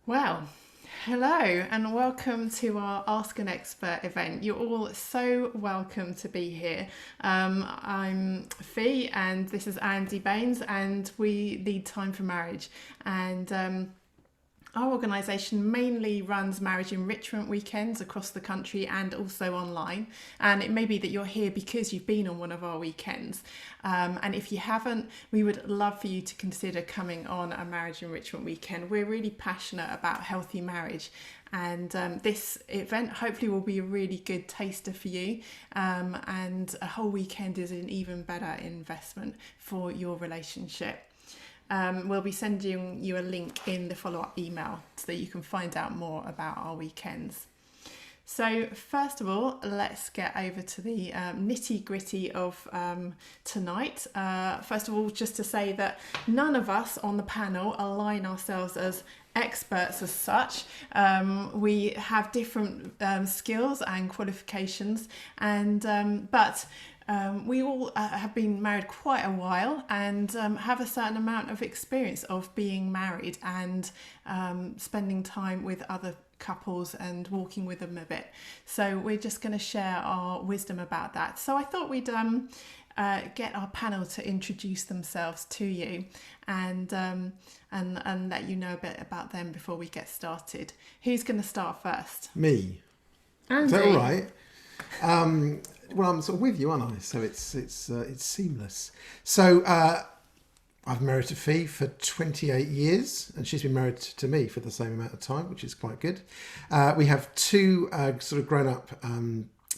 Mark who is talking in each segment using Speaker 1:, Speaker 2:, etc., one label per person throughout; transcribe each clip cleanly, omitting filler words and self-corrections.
Speaker 1: Well, hello and welcome to our Ask an Expert event. You're all so welcome to be here. I'm Fee and this is Andy Baines, and we lead Time for Marriage. And our organisation mainly runs marriage enrichment weekends across the country and also online. And it may be that you're here because you've been on one of our weekends. And if you haven't, we would love for you to consider coming on a marriage enrichment weekend. We're really passionate about healthy marriage. And this event hopefully will be a really good taster for you. And a whole weekend is an even better investment for your relationship. We'll be sending you a link in the follow-up email so that you can find out more about our weekends. So first of all, let's get over to the nitty gritty of tonight. First of all, just to say that none of us on the panel align ourselves as experts as such. We have different skills and qualifications, and but we all have been married quite a while and have a certain amount of experience of being married and spending time with other couples and walking with them a bit. So we're just going to share our wisdom about that. So I thought we'd get our panel to introduce themselves to you and let you know a bit about them before we get started. Who's going to start first?
Speaker 2: Me.
Speaker 1: Andy.
Speaker 2: Is that all right? Well, I'm sort of with you, aren't I? So it's seamless. So I've married to Fee for 28 years, and she's been married to me for the same amount of time, which is quite good. We have two sort of grown-up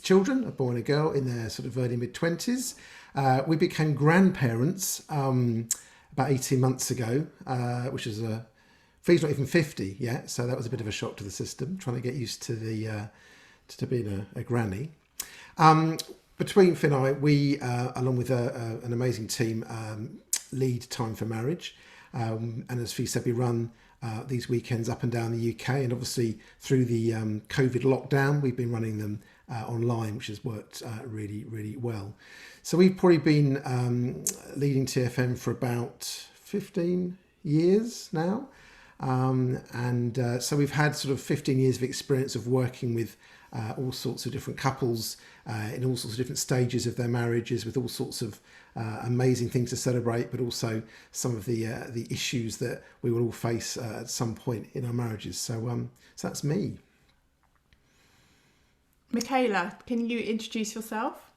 Speaker 2: children, a boy and a girl, in their sort of early mid-20s. We became grandparents about 18 months ago, which is Fee's not even 50 yet, so that was a bit of a shock to the system, trying to get used to the to being a granny. Between Finn and I, we, along with an amazing team, lead Time for Marriage. And as Fee said, we run these weekends up and down the UK. And obviously through the COVID lockdown, we've been running them online, which has worked really, really well. So we've probably been leading TFM for about 15 years now. So we've had sort of 15 years of experience of working with all sorts of different couples in all sorts of different stages of their marriages, with all sorts of amazing things to celebrate, but also some of the issues that we will all face at some point in our marriages. So that's me.
Speaker 1: Michaela, can you introduce yourself?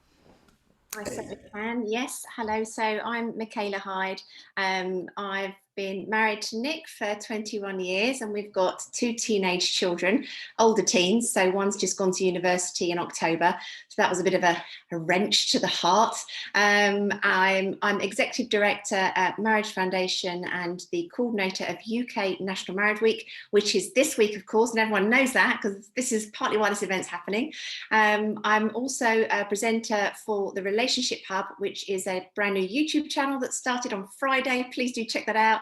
Speaker 3: I certainly can. Yes. Hello. So I'm Michaela Hyde. I've been married to Nick for 21 years, and we've got two teenage children, older teens. So one's just gone to university in October. So that was a bit of a wrench to the heart. I'm executive director at Marriage Foundation and the coordinator of UK National Marriage Week, which is this week, of course, and everyone knows that because this is partly why this event's happening. I'm also a presenter for the Relationship Hub, which is a brand new YouTube channel that started on Friday. Please do check that out.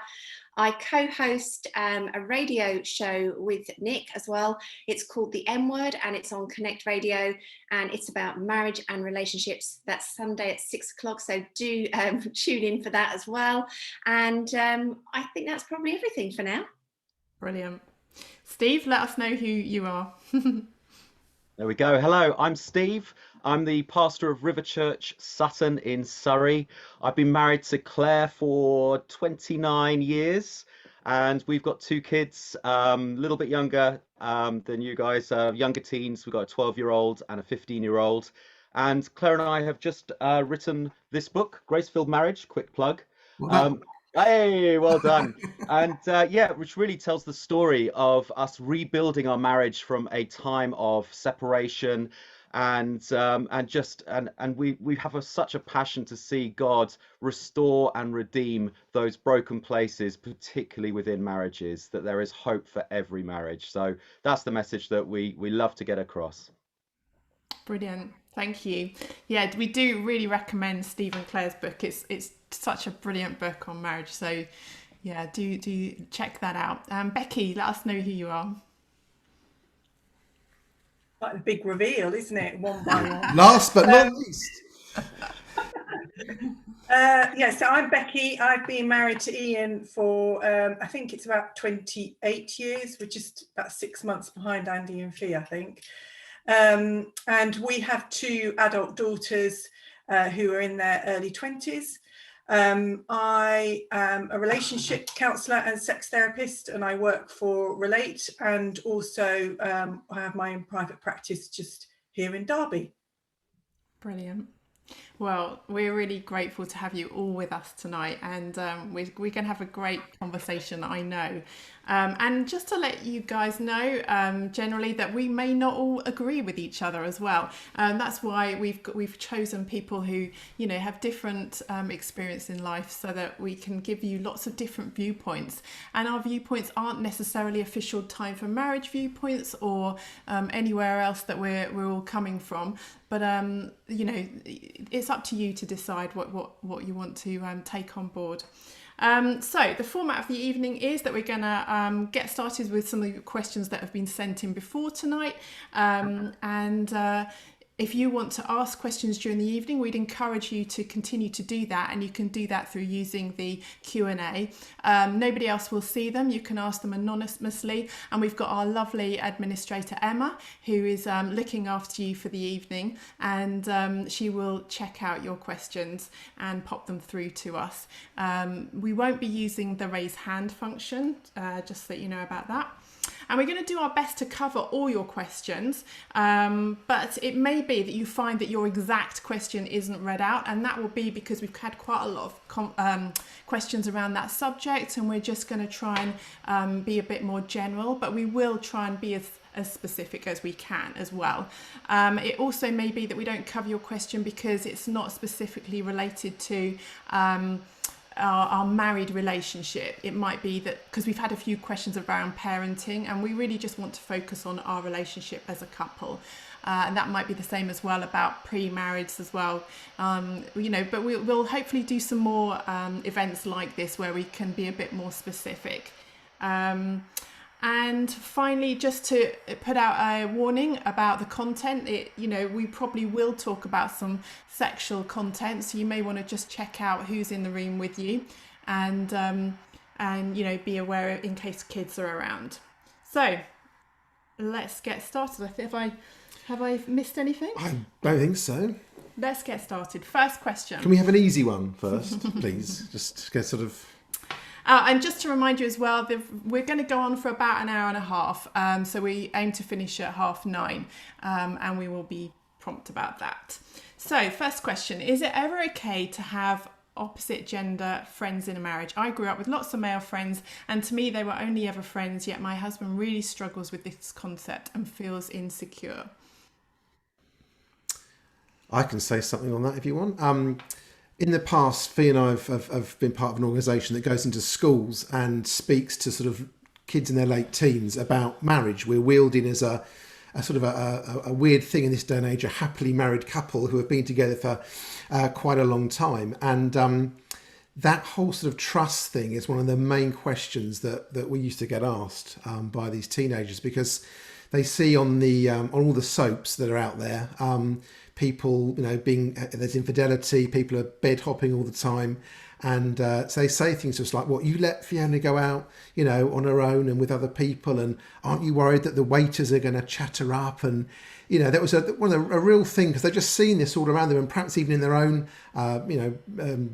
Speaker 3: I co-host a radio show with Nick as well. It's called The M Word, and it's on Connect Radio, and it's about marriage and relationships. That's Sunday at 6 o'clock, so do tune in for that as well. And I think that's probably everything for now.
Speaker 1: Brilliant. Steve, let us know who you are.
Speaker 4: There we go. Hello, I'm Steve. I'm the pastor of River Church Sutton in Surrey. I've been married to Claire for 29 years, and we've got two kids, a little bit younger than you guys, younger teens. We've got a 12-year-old and a 15-year-old. And Claire and I have just written this book, Grace-Filled Marriage, quick plug. Hey, well done. And yeah, which really tells the story of us rebuilding our marriage from a time of separation, and we have such a passion to see God restore and redeem those broken places, particularly within marriages, that there is hope for every marriage. So that's the message that we love to get across.
Speaker 1: Brilliant. Thank you. Yeah, we do really recommend Steve and Claire's book. It's such a brilliant book on marriage. So yeah, do check that out. Becky, let us know who you are.
Speaker 5: Like a big reveal, isn't it? One by one.
Speaker 2: Last but not least.
Speaker 5: So I'm Becky. I've been married to Ian for I think it's about 28 years. We're just about 6 months behind Andy and Fee, I think. And we have 2 adult daughters who are in their early 20s. I am a relationship counsellor and sex therapist, and I work for Relate, and also I have my own private practice just here in Derby.
Speaker 1: Brilliant. Well, we're really grateful to have you all with us tonight, and we're going to have a great conversation, I know. And just to let you guys know, generally, that we may not all agree with each other as well. That's why we've chosen people who, you know, have different experience in life, so that we can give you lots of different viewpoints. And our viewpoints aren't necessarily official Time for Marriage viewpoints or anywhere else that we're all coming from. But you know, it's up to you to decide what you want to take on board. So the format of the evening is that we're going to get started with some of the questions that have been sent in before tonight, and if you want to ask questions during the evening, we'd encourage you to continue to do that, and you can do that through using the Q&A. Nobody else will see them. You can ask them anonymously, and we've got our lovely administrator Emma, who is looking after you for the evening, and she will check out your questions and pop them through to us. We won't be using the raise hand function, just so that you know about that. And we're going to do our best to cover all your questions, but it may be that you find that your exact question isn't read out, and that will be because we've had quite a lot of questions around that subject, and we're just going to try and be a bit more general, but we will try and be as specific as we can as well. It also may be that we don't cover your question because it's not specifically related to our married relationship. It might be that because we've had a few questions around parenting, and we really just want to focus on our relationship as a couple, and that might be the same as well about pre-marriage as well. You know, but we'll hopefully do some more events like this where we can be a bit more specific. And finally, just to put out a warning about the content, you know, we probably will talk about some sexual content, so you may want to just check out who's in the room with you, and you know, be aware in case kids are around. So let's get started. Have I missed anything?
Speaker 2: I don't think so.
Speaker 1: Let's get started. First question.
Speaker 2: Can we have an easy one first, please? Just to get sort of...
Speaker 1: And just to remind you as well, we're going to go on for about an hour and a half. So we aim to finish at 9:30, and we will be prompt about that. So first question, is it ever okay to have opposite gender friends in a marriage? I grew up with lots of male friends, and to me they were only ever friends, yet my husband really struggles with this concept and feels insecure.
Speaker 2: I can say something on that if you want. In the past, Fee and I have been part of an organisation that goes into schools and speaks to sort of kids in their late teens about marriage. We're wielding as a sort of a weird thing in this day and age, a happily married couple who have been together for quite a long time. And that whole sort of trust thing is one of the main questions that we used to get asked by these teenagers, because they see on all the soaps that are out there, people, you know, there's infidelity, people are bed hopping all the time, and so they say things just like, "What, you let Fiona go out, you know, on her own and with other people, and aren't you worried that the waiters are going to chat her up?" And you know, that was a real thing, because they've just seen this all around them, and perhaps even in their own,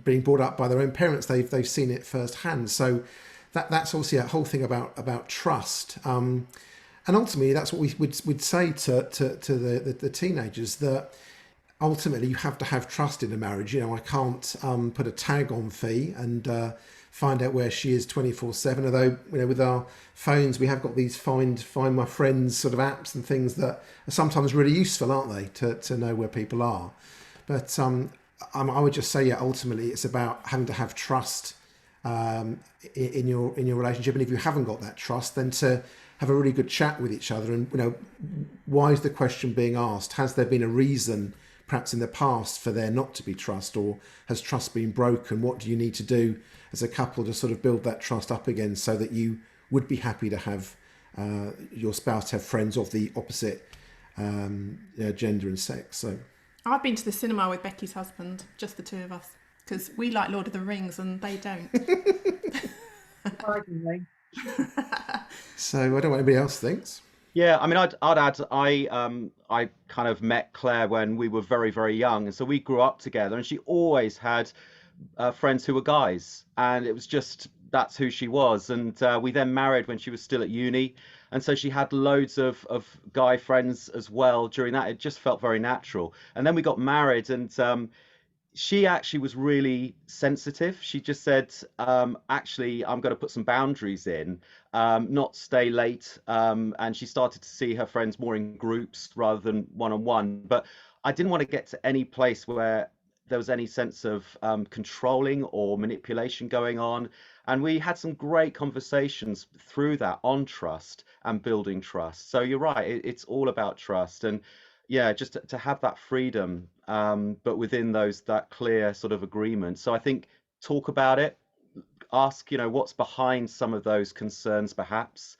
Speaker 2: being brought up by their own parents, they've seen it firsthand. So that's obviously a whole thing about trust. And ultimately, that's what we'd say to the teenagers, that ultimately you have to have trust in a marriage. You know, I can't put a tag on Fee and find out where she is 24/7. Although, you know, with our phones, we have got these find my friends sort of apps and things that are sometimes really useful, aren't they, to know where people are. But I would just say, yeah, ultimately it's about having to have trust in your relationship, and if you haven't got that trust, then to have a really good chat with each other. And, you know, why is the question being asked? Has there been a reason perhaps in the past for there not to be trust, or has trust been broken? What do you need to do as a couple to sort of build that trust up again, so that you would be happy to have your spouse have friends of the opposite gender and sex? So
Speaker 1: I've been to the cinema with Becky's husband, just the two of us. because we like Lord of the Rings and they don't.
Speaker 5: Surprisingly.
Speaker 2: So I don't know what anybody else thinks.
Speaker 4: Yeah, I mean, I'd add, I kind of met Claire when we were very, very young, and so we grew up together. And she always had friends who were guys, and it was just that's who she was. And we then married when she was still at uni, and so she had loads of guy friends as well during that. It just felt very natural. And then we got married, and she actually was really sensitive. She just said, actually, I'm going to put some boundaries in, not stay late. And she started to see her friends more in groups rather than one-on-one. But I didn't want to get to any place where there was any sense of controlling or manipulation going on. And we had some great conversations through that on trust and building trust. So you're right, it's all about trust. And yeah, just to have that freedom, but within that clear sort of agreement. So I think talk about it, ask, what's behind some of those concerns, perhaps.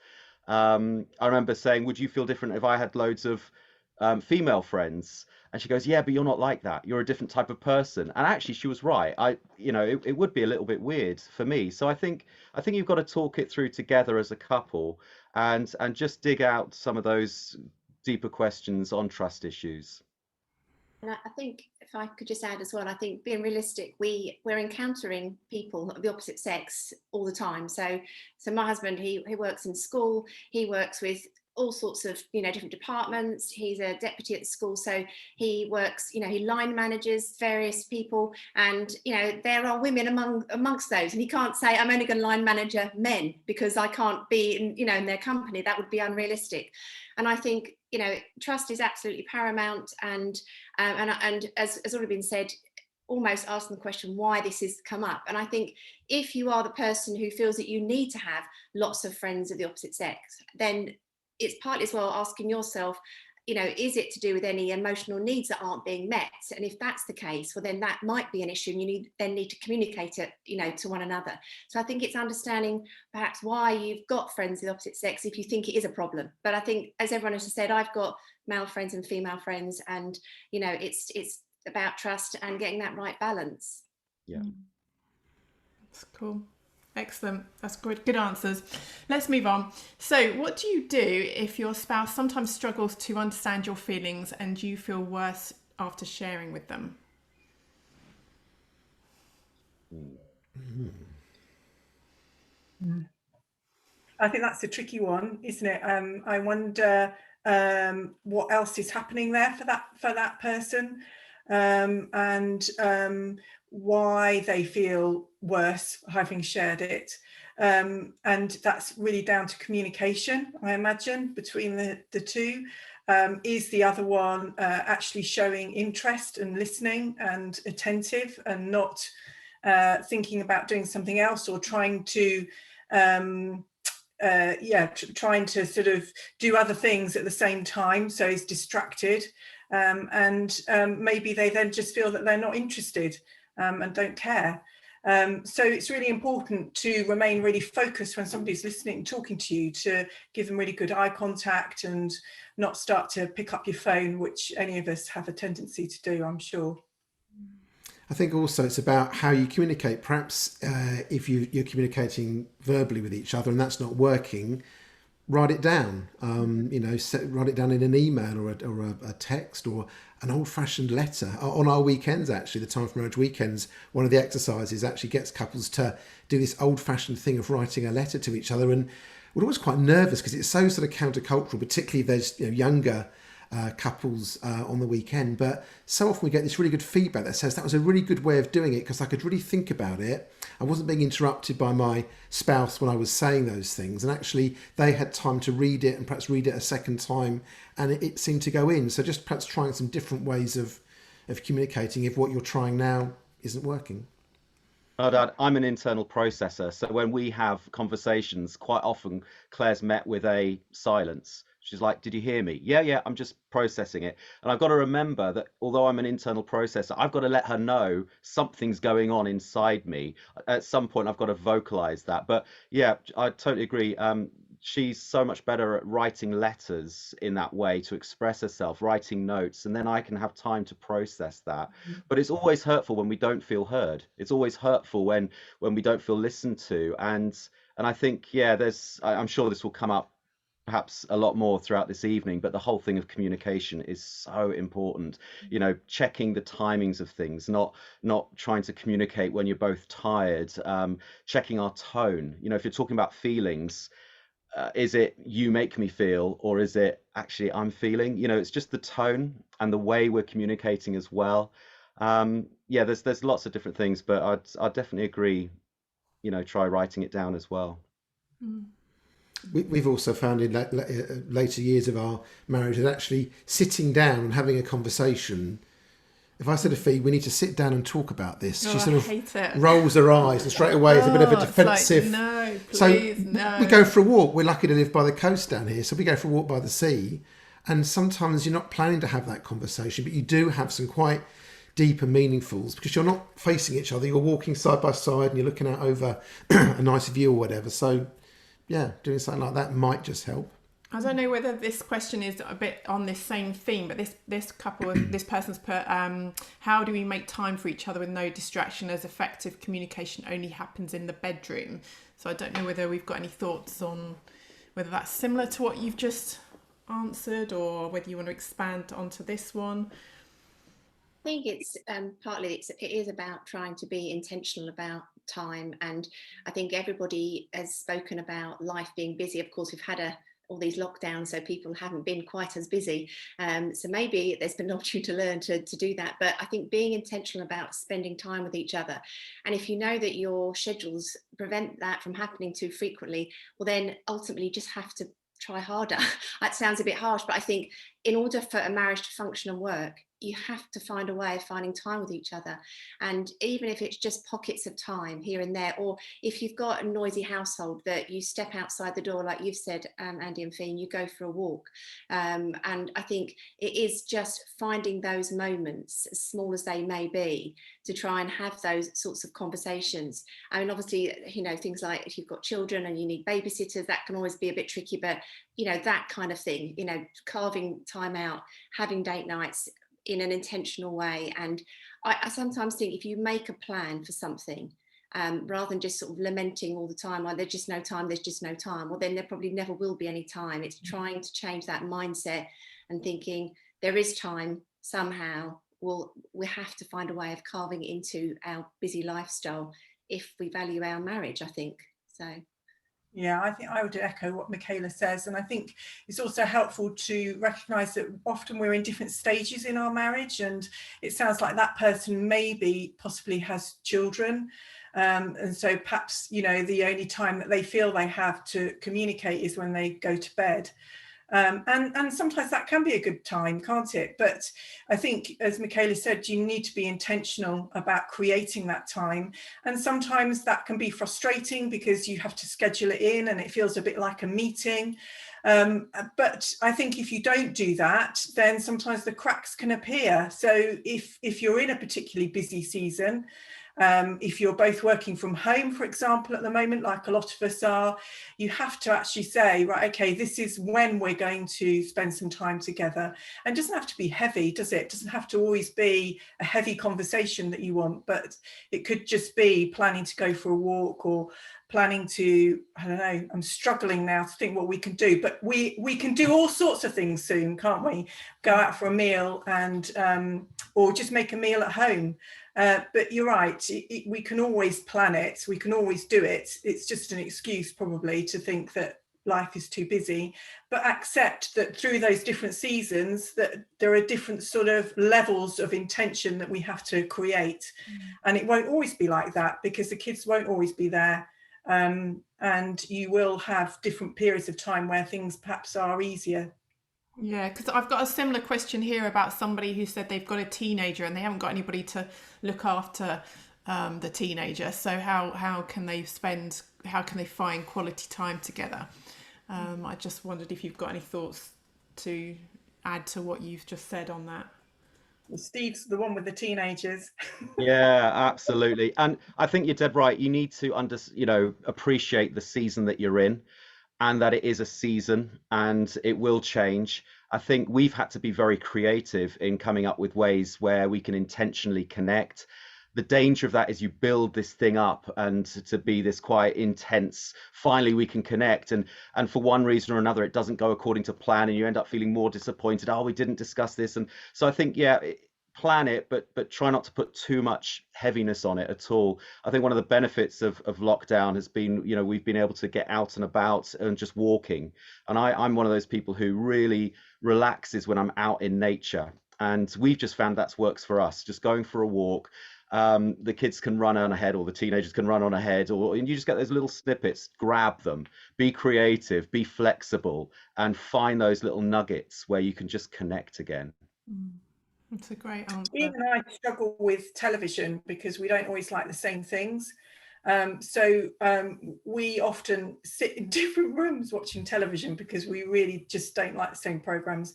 Speaker 4: I remember saying, would you feel different if I had loads of female friends? And she goes, yeah, but you're not like that. You're a different type of person. And actually, she was right. It would be a little bit weird for me. So I think you've got to talk it through together as a couple, and just dig out some of those deeper questions on trust issues.
Speaker 3: And I think if I could just add as well, I think being realistic, we're encountering people of the opposite sex all the time. So my husband, he works in school, he works with all sorts of different departments. He's a deputy at the school, so he works, he line manages various people, and there are women amongst those, and he can't say I'm only going to line manager men because I can't be in their company. That would be unrealistic. And I think trust is absolutely paramount, and as already been said, almost asking the question why this has come up. And I think if you are the person who feels that you need to have lots of friends of the opposite sex, then it's partly as well asking yourself, is it to do with any emotional needs that aren't being met? And if that's the case, well, then that might be an issue, and you need to communicate it, to one another. So I think it's understanding perhaps why you've got friends of the opposite sex if you think it is a problem. But I think, as everyone has said, I've got male friends and female friends, and it's about trust and getting that right balance.
Speaker 4: Yeah,
Speaker 1: that's cool. Excellent. That's good answers. Let's move on. So what do you do if your spouse sometimes struggles to understand your feelings and you feel worse after sharing with them?
Speaker 5: I think that's a tricky one, isn't it? I wonder what else is happening there for that person, and why they feel worse having shared it. And that's really down to communication, I imagine, between the two. Is the other one actually showing interest and listening and attentive, and not thinking about doing something else, or trying to trying to sort of do other things at the same time, so he's distracted, and maybe they then just feel that they're not interested and don't care. So it's really important to remain really focused when somebody's listening, talking to you, to give them really good eye contact and not start to pick up your phone, which any of us have a tendency to do, I'm sure.
Speaker 2: I think also it's about how you communicate. Perhaps if you're communicating verbally with each other and that's not working, write it down. Write it down in an email or a text or an old-fashioned letter. On our weekends, actually, the Time for Marriage weekends, one of the exercises actually gets couples to do this old-fashioned thing of writing a letter to each other. And we're always quite nervous because it's so sort of countercultural, particularly if there's younger couples on the weekend. But so often we get this really good feedback that says that was a really good way of doing it because I could really think about it. I wasn't being interrupted by my spouse when I was saying those things, and actually they had time to read it and perhaps read it a second time, and it seemed to go in. So just perhaps trying some different ways of communicating if what you're trying now isn't working.
Speaker 4: Oh, Dad, I'm an internal processor, so when we have conversations, quite often Claire's met with a silence. She's like, did you hear me? Yeah, I'm just processing it. And I've got to remember that although I'm an internal processor, I've got to let her know something's going on inside me. At some point, I've got to vocalize that. But yeah, I totally agree. she's so much better at writing letters in that way to express herself, writing notes, and then I can have time to process that. But it's always hurtful when we don't feel heard. It's always hurtful when we don't feel listened to. And I think, yeah, I'm sure this will come up perhaps a lot more throughout this evening, but the whole thing of communication is so important. Checking the timings of things, not trying to communicate when you're both tired. Checking our tone. If you're talking about feelings, is it you make me feel, or is it actually I'm feeling? It's just the tone and the way we're communicating as well. Yeah, there's lots of different things, but I'd definitely agree. Try writing it down as well.
Speaker 2: We've also found in later years of our marriage that actually sitting down and having a conversation. If I said to Fee, we need to sit down and talk about this, she sort of rolls her eyes and straight away it's a bit of a defensive.
Speaker 1: No, please, no.
Speaker 2: We go for a walk. We're lucky to live by the coast down here, so we go for a walk by the sea. And sometimes you're not planning to have that conversation, but you do have some quite deep and meaningfuls because you're not facing each other. You're walking side by side and you're looking out over a nice view or whatever. So, yeah, doing something like that might just help.
Speaker 1: I don't know whether this question is a bit on this same theme, but this person's put, how do we make time for each other with no distraction, as effective communication only happens in the bedroom? So I don't know whether we've got any thoughts on whether that's similar to what you've just answered, or whether you want to expand onto this one.
Speaker 3: I think it's partly it is about trying to be intentional about time, and I think everybody has spoken about life being busy. Of course, we've had all these lockdowns, so people haven't been quite as busy. So maybe there's been an opportunity to learn to do that. But I think being intentional about spending time with each other, and if you know that your schedules prevent that from happening too frequently, well, then ultimately you just have to try harder. That sounds a bit harsh, but I think in order for a marriage to function and work, you have to find a way of finding time with each other. And even if it's just pockets of time here and there, or if you've got a noisy household, that you step outside the door, like you've said, Andy and Fee, and you go for a walk. And I think it is just finding those moments, as small as they may be, to try and have those sorts of conversations. I mean, obviously, things like if you've got children and you need babysitters, that can always be a bit tricky, but that kind of thing, carving time out, having date nights in an intentional way. And I sometimes think if you make a plan for something, rather than just sort of lamenting all the time, like there's just no time, well, then there probably never will be any time. It's trying to change that mindset and thinking there is time somehow. We have to find a way of carving it into our busy lifestyle if we value our marriage, I think. So
Speaker 5: yeah, I think I would echo what Michaela says. And I think it's also helpful to recognise that often we're in different stages in our marriage, and it sounds like that person possibly has children. And so perhaps, the only time that they feel they have to communicate is when they go to bed. And sometimes that can be a good time, can't it? But I think, as Michaela said, you need to be intentional about creating that time. And sometimes that can be frustrating because you have to schedule it in and it feels a bit like a meeting. But I think if you don't do that, then sometimes the cracks can appear. So if you're in a particularly busy season, if you're both working from home, for example, at the moment, like a lot of us are, you have to actually say, right, okay, this is when we're going to spend some time together. And it doesn't have to be heavy, does it? It doesn't have to always be a heavy conversation that you want, but it could just be planning to go for a walk, or planning to, I don't know, I'm struggling now to think what we can do, but we can do all sorts of things soon, can't we? Go out for a meal and or just make a meal at home. But you're right, we can always plan it, we can always do it. It's just an excuse probably to think that life is too busy, but accept that through those different seasons that there are different sort of levels of intention that we have to create. And it won't always be like that because the kids won't always be there. And you will have different periods of time where things perhaps are easier.
Speaker 1: Yeah, because I've got a similar question here about somebody who said they've got a teenager and they haven't got anybody to look after the teenager. So how can they find quality time together? I just wondered if you've got any thoughts to add to what you've just said on that.
Speaker 5: Well, Steve's the one with the teenagers.
Speaker 4: Yeah, absolutely. And I think you're dead right. You need to appreciate the season that you're in. and that it is a season and it will change. I think we've had to be very creative in coming up with ways where we can intentionally connect. The danger of that is you build this thing up and to be this quite intense, finally we can connect, and for one reason or another it doesn't go according to plan and you end up feeling more disappointed. Oh, we didn't discuss this. And so I think, yeah, plan it, but try not to put too much heaviness on it at all. I think one of the benefits of lockdown has been, you know, we've been able to get out and about and just walking. And I'm one of those people who really relaxes when I'm out in nature. And we've just found that works for us, just going for a walk. The kids can run on ahead, or the teenagers can run on ahead, and you just get those little snippets, grab them, be creative, be flexible, and find those little nuggets where you can just connect again.
Speaker 1: That's a great answer.
Speaker 5: Even I struggle with television because we don't always like the same things. We often sit in different rooms watching television because we really just don't like the same programs.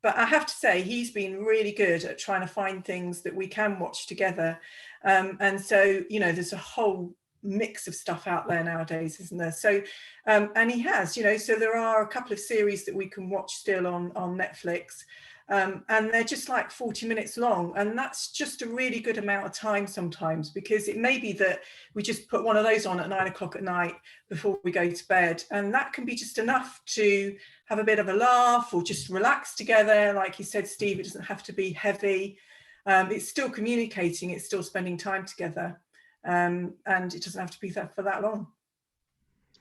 Speaker 5: But I have to say, he's been really good at trying to find things that we can watch together. And so, you know, there's a whole mix of stuff out there nowadays, isn't there? So, and he has, you know, so there are a couple of series that we can watch still on Netflix. And they're just like 40 minutes long. And that's just a really good amount of time sometimes, because it may be that we just put one of those on at 9 o'clock at night before we go to bed. And that can be just enough to have a bit of a laugh or just relax together. Like you said, Steve, it doesn't have to be heavy. It's still communicating, it's still spending time together. And it doesn't have to be for that long.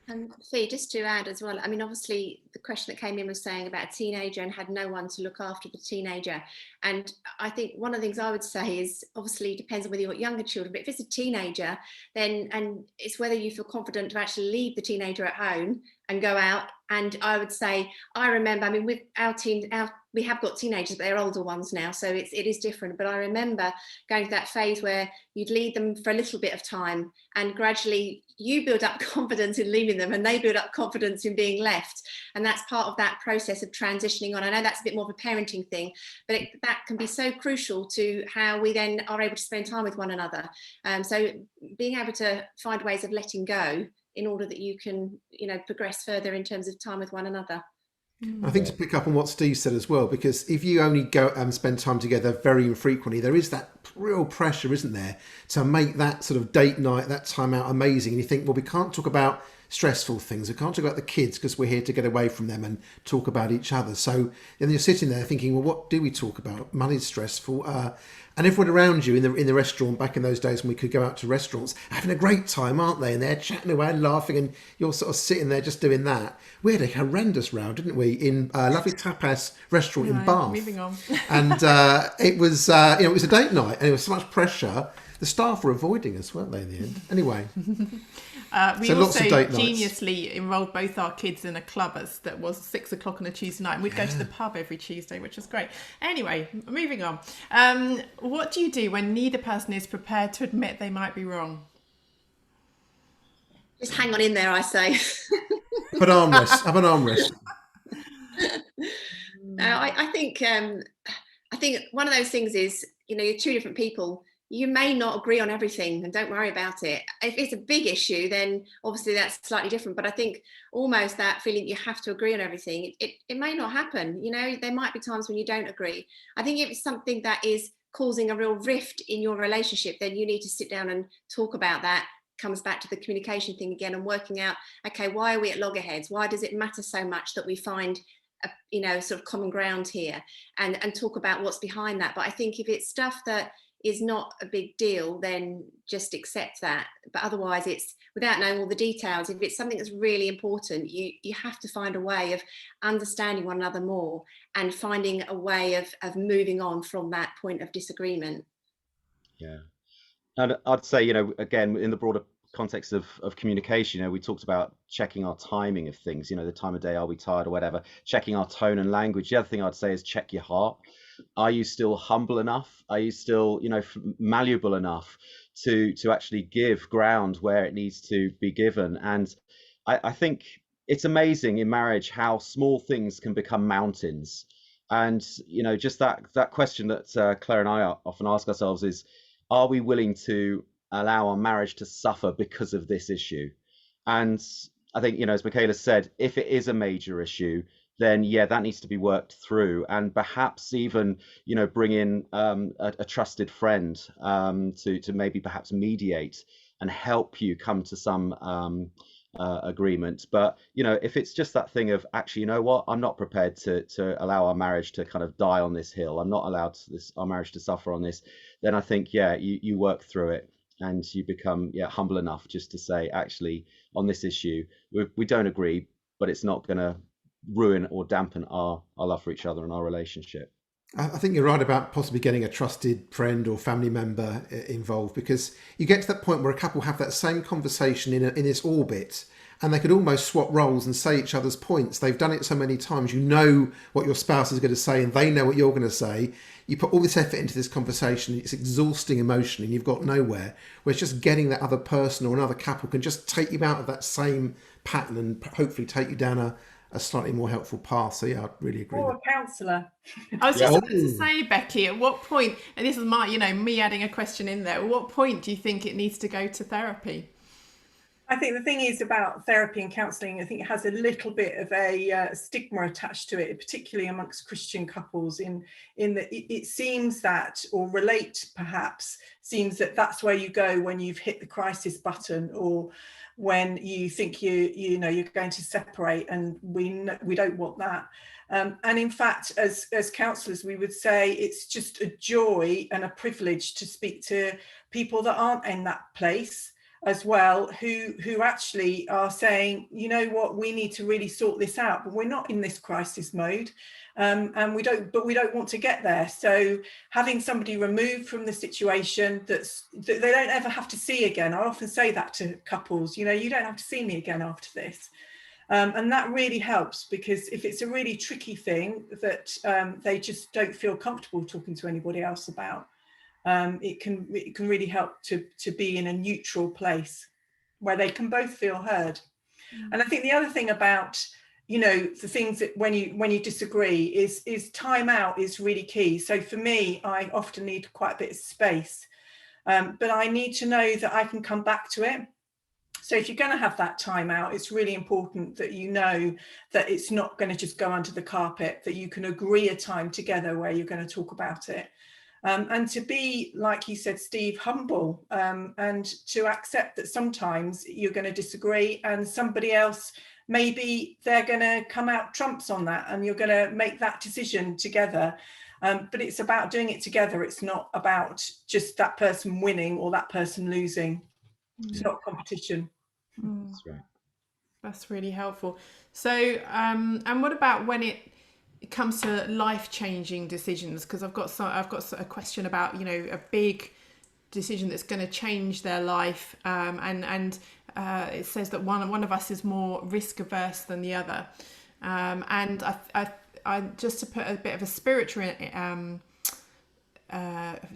Speaker 3: And Fee, just to add as well, I mean, obviously the question that came in was saying about a teenager and had no one to look after the teenager. And I think one of the things I would say is, obviously it depends on whether you've got younger children, but if it's a teenager, then, and it's whether you feel confident to actually leave the teenager at home and go out. And I would say, I remember, I mean, with we have got teenagers, but they're older ones now, so it is different. But I remember going to that phase where you'd lead them for a little bit of time, and gradually you build up confidence in leaving them, and they build up confidence in being left. And that's part of that process of transitioning on. I know that's a bit more of a parenting thing, but that can be so crucial to how we then are able to spend time with one another. So being able to find ways of letting go in order that you can, you know, progress further in terms of time with one another.
Speaker 2: I think to pick up on what Steve said as well, because if you only go and spend time together very infrequently, there is that real pressure, isn't there, to make that sort of date night, that time out amazing. And you think, well, we can't talk about stressful things. We can't talk about the kids because we're here to get away from them and talk about each other. So then you're sitting there thinking, well, what do we talk about? Money's stressful. And everyone around you in the restaurant, back in those days when we could go out to restaurants, having a great time, aren't they? And they're chatting away and laughing, and you're sort of sitting there just doing that. We had a horrendous row, didn't we, in a lovely tapas restaurant in Bath.
Speaker 1: Moving on.
Speaker 2: And it was, it was a date night, and there was so much pressure. The staff were avoiding us, weren't they, in the end? Anyway.
Speaker 1: We
Speaker 2: so
Speaker 1: also
Speaker 2: date
Speaker 1: geniusly enrolled both our kids in a club that was 6 o'clock on a Tuesday night, and we'd go to the pub every Tuesday, which was great. Anyway, moving on. What do you do when neither person is prepared to admit they might be wrong?
Speaker 3: Just hang on in there, I say.
Speaker 2: Have an armrest.
Speaker 3: I think one of those things is, you know, you're two different people. You may not agree on everything, and don't worry about it. If it's a big issue, then obviously that's slightly different. But I think almost that feeling you have to agree on everything, it may not happen. You know, there might be times when you don't agree. I think if it's something that is causing a real rift in your relationship, then you need to sit down and talk about that. Comes back to the communication thing again, and working out, okay, why are we at loggerheads? Why does it matter so much that we find sort of common ground here, and talk about what's behind that. But I think if it's stuff that is not a big deal, then just accept that. But otherwise, it's without knowing all the details. If it's something that's really important, you have to find a way of understanding one another more and finding a way of moving on from that point of disagreement.
Speaker 4: Yeah. And I'd say, you know, again, in the broader context of communication, you know, we talked about checking our timing of things, you know, the time of day, are we tired or whatever, checking our tone and language. The other thing I'd say is check your heart. Are you still humble enough? Are you still, you know, malleable enough to actually give ground where it needs to be given? And I think it's amazing in marriage how small things can become mountains. And, you know, just that question that Claire and I often ask ourselves is, are we willing to allow our marriage to suffer because of this issue? And I think, as Michaela said, if it is a major issue, then yeah, that needs to be worked through, and perhaps even, bring in a trusted friend to maybe perhaps mediate and help you come to some agreement. But if it's just that thing of actually, you know what, I'm not prepared to allow our marriage to kind of die on this hill. I'm not allowed our marriage to suffer on this. Then I think, yeah, you work through it, and you become humble enough just to say, actually, on this issue, we don't agree, but it's not going to ruin or dampen our love for each other and our relationship.
Speaker 2: I think you're right about possibly getting a trusted friend or family member involved, because you get to that point where a couple have that same conversation in this orbit, and they could almost swap roles and say each other's points. They've done it so many times. You know what your spouse is going to say, and they know what you're going to say. You put all this effort into this conversation. It's exhausting emotionally, and you've got nowhere. Whereas just getting that other person or another couple can just take you out of that same pattern and hopefully take you down a slightly more helpful path. So yeah, I really agree.
Speaker 5: Or a counsellor.
Speaker 1: I was just about to say, Becky, at what point, and this is my, me adding a question in there, at what point do you think it needs to go to therapy?
Speaker 5: I think the thing is about therapy and counselling, I think it has a little bit of a stigma attached to it, particularly amongst Christian couples, in that it seems that, or relate perhaps, seems that that's where you go when you've hit the crisis button, or when you think you're going to separate, and we don't want that. And in fact, as counsellors, we would say it's just a joy and a privilege to speak to people that aren't in that place as well, who actually are saying, you know what, we need to really sort this out, but we're not in this crisis mode, and we don't want to get there. So having somebody removed from the situation that they don't ever have to see again. I often say that to couples, you don't have to see me again after this. And that really helps, because if it's a really tricky thing that they just don't feel comfortable talking to anybody else about, it can really help to be in a neutral place where they can both feel heard. And I think the other thing about the things that when you disagree is time out is really key. So for me, I often need quite a bit of space, but I need to know that I can come back to it. So if you're going to have that time out, it's really important that you know that it's not going to just go under the carpet, that you can agree a time together where you're going to talk about it. And to be, like you said, Steve, humble, and to accept that sometimes you're going to disagree, and somebody else, maybe they're going to come out trumps on that, and you're going to make that decision together. But it's about doing it together. It's not about just that person winning or that person losing. It's not competition.
Speaker 4: That's right.
Speaker 1: That's really helpful. So, and what about when it comes to life-changing decisions? Because I've got a question about a big decision that's going to change their life, and it says that one of us is more risk averse than the other, and I just to put a bit of a spiritual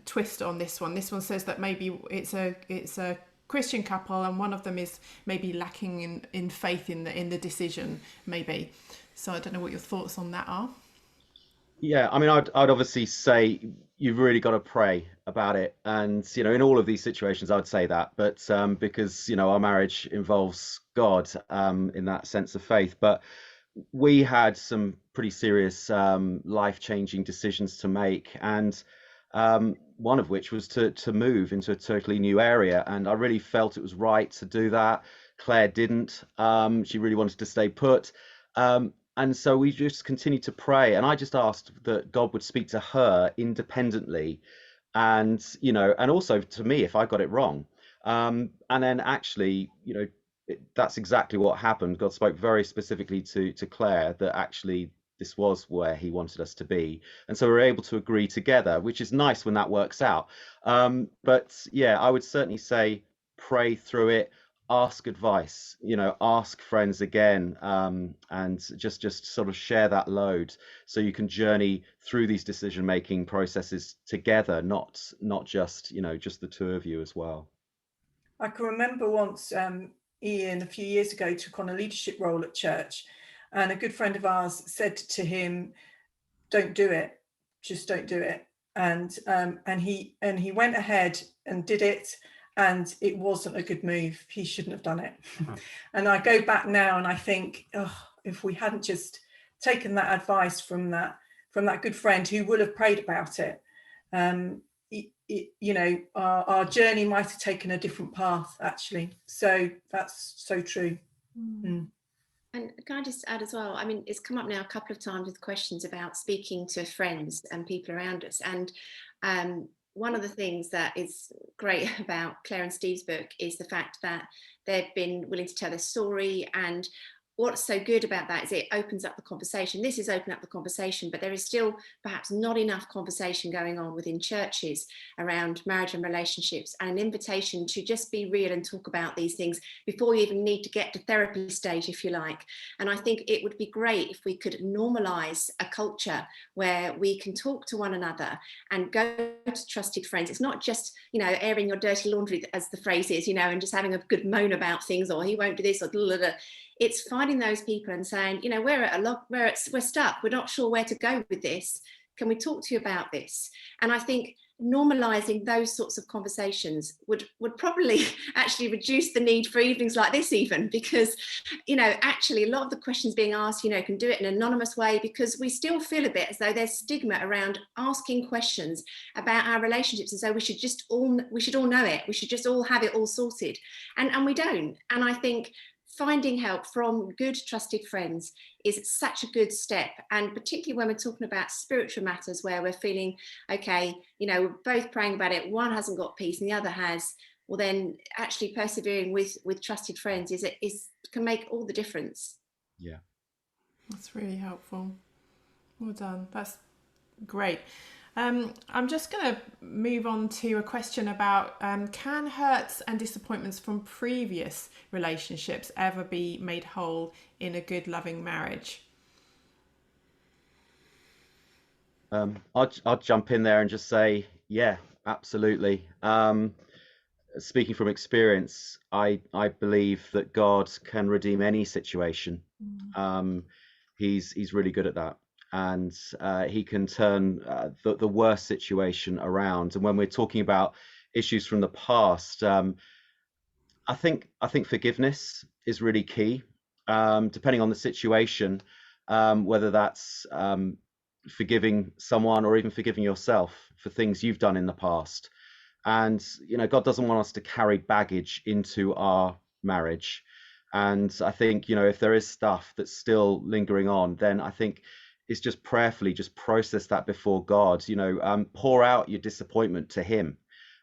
Speaker 1: twist on this one. This one says that maybe it's a Christian couple, and one of them is maybe lacking in faith in the decision, maybe. So I don't know what your thoughts on that are.
Speaker 4: Yeah, I mean, I'd obviously say you've really got to pray about it, and in all of these situations, I'd say that. But because our marriage involves God, in that sense of faith. But we had some pretty serious life-changing decisions to make, and one of which was to move into a totally new area, and I really felt it was right to do that. Claire didn't. She really wanted to stay put. And so we just continued to pray, and I just asked that God would speak to her independently, and and also to me if I got it wrong. And then actually, that's exactly what happened. God spoke very specifically to Claire that actually this was where he wanted us to be, and so we're able to agree together, which is nice when that works out. But yeah, I would certainly say pray through it. Ask advice, ask friends again, and just sort of share that load, so you can journey through these decision-making processes together, not just just the two of you as well.
Speaker 5: I can remember once Ian a few years ago took on a leadership role at church, and a good friend of ours said to him, "Don't do it, just don't do it." And he went ahead and did it. and it wasn't a good move. He shouldn't have done it. And I go back now and I think, oh, if we hadn't just taken that advice from that good friend who would have prayed about it, you know, our journey might have taken a different path, actually. So that's so true.
Speaker 3: And can I just add as well, I mean, it's come up now a couple of times with questions about speaking to friends and people around us. And one of the things that is great about Claire and Steve's book is the fact that they've been willing to tell their story. And what's so good about that is it opens up the conversation. This is opening up the conversation, but there is still perhaps not enough conversation going on within churches around marriage and relationships, and an invitation to just be real and talk about these things before you even need to get to therapy stage, if you like. And I think it would be great if we could normalise a culture where we can talk to one another and go to trusted friends. It's not just, you know, airing your dirty laundry, as the phrase is, you know, and just having a good moan about things, or he won't do this, or blah, blah, blah. It's finding those people and saying, you know, we're stuck. We're not sure where to go with this. Can we talk to you about this? And I think normalising those sorts of conversations would probably actually reduce the need for evenings like this even, because, you know, actually a lot of the questions being asked, you know, can do it in an anonymous way, because we still feel a bit as though there's stigma around asking questions about our relationships, as though we should all know it. We should just all have it all sorted. And we don't. And I think finding help from good trusted friends is such a good step, and particularly when we're talking about spiritual matters where we're feeling, okay, you know, we're both praying about it, one hasn't got peace and the other has, well then actually persevering with trusted friends can make all the difference.
Speaker 4: Yeah,
Speaker 1: that's really helpful. Well done. That's great. I'm just going to move on to a question about can hurts and disappointments from previous relationships ever be made whole in a good, loving marriage?
Speaker 4: I'll jump in there and just say, yeah, absolutely. Speaking from experience, I believe that God can redeem any situation. He's really good at that. And he can turn the worst situation around. And when we're talking about issues from the past, I think forgiveness is really key, depending on the situation, whether that's forgiving someone or even forgiving yourself for things you've done in the past. And, you know, God doesn't want us to carry baggage into our marriage. And I think, you know, if there is stuff that's still lingering on, then I think is just prayerfully just process that before God, you know, pour out your disappointment to him.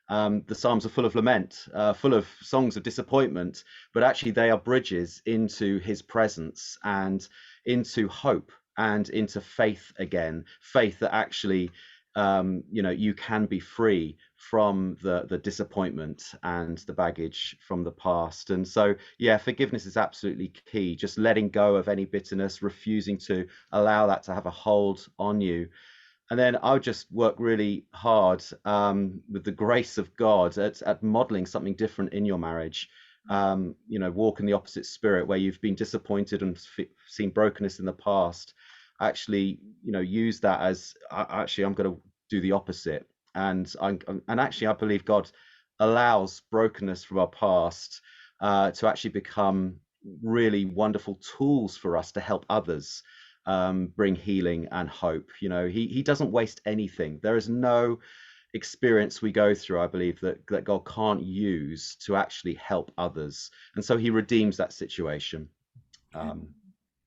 Speaker 4: The Psalms are full of lament, full of songs of disappointment, but actually they are bridges into his presence and into hope and into faith again, faith that actually, you know, you can be free from the disappointment and the baggage from the past. And so, yeah, forgiveness is absolutely key. Just letting go of any bitterness, refusing to allow that to have a hold on you. And then I would just work really hard with the grace of God at modeling something different in your marriage. You know, walk in the opposite spirit where you've been disappointed and seen brokenness in the past. Actually, you know, use that as actually I'm going to do the opposite. And actually, I believe God allows brokenness from our past to actually become really wonderful tools for us to help others bring healing and hope. You know, he doesn't waste anything. There is no experience we go through, I believe, that God can't use to actually help others. And so he redeems that situation.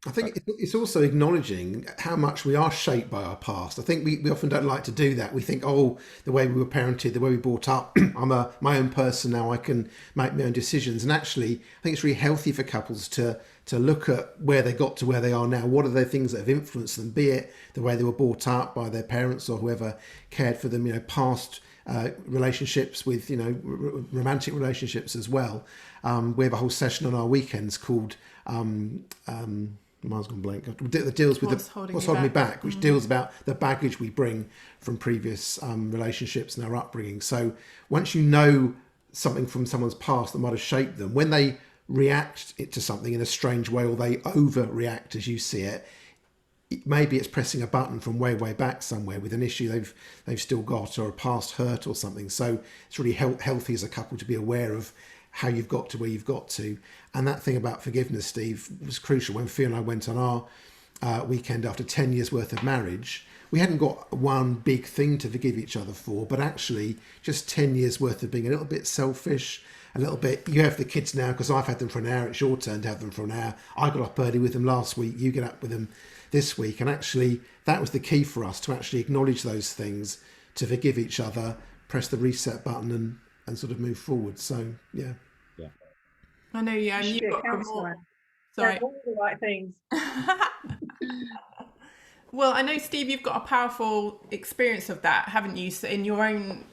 Speaker 2: I think it's also acknowledging how much we are shaped by our past. I think we often don't like to do that. We think, oh, the way we were parented, the way we brought up, I'm my own person now, I can make my own decisions. And actually, I think it's really healthy for couples to look at where they got to where they are now. What are the things that have influenced them, be it the way they were brought up by their parents or whoever cared for them, you know, past relationships with, you know, romantic relationships as well. We have a whole session on our weekends called... mine's gone blank. That deals with what's holding me back, which deals about the baggage we bring from previous relationships and our upbringing. So once you know something from someone's past that might have shaped them, when they react to something in a strange way or they overreact as you see it, maybe it's pressing a button from way back somewhere with an issue they've still got, or a past hurt or something. So it's really healthy as a couple to be aware of how you've got to where you've got to. And that thing about forgiveness, Steve, was crucial. When Fia and I went on our weekend after 10 years worth of marriage, we hadn't got one big thing to forgive each other for, but actually just 10 years worth of being a little bit selfish, a little bit, you have the kids now because I've had them for an hour, it's your turn to have them for an hour. I got up early with them last week, you get up with them this week. And actually that was the key for us, to actually acknowledge those things, to forgive each other, press the reset button and sort of move forward. So yeah.
Speaker 1: I know you, and
Speaker 5: You should be
Speaker 1: you've
Speaker 5: a
Speaker 1: got a
Speaker 5: counsellor.
Speaker 1: more... Sorry.
Speaker 5: All the right things.
Speaker 1: Well, I know, Steve, you've got a powerful experience of that, haven't you? So in your own,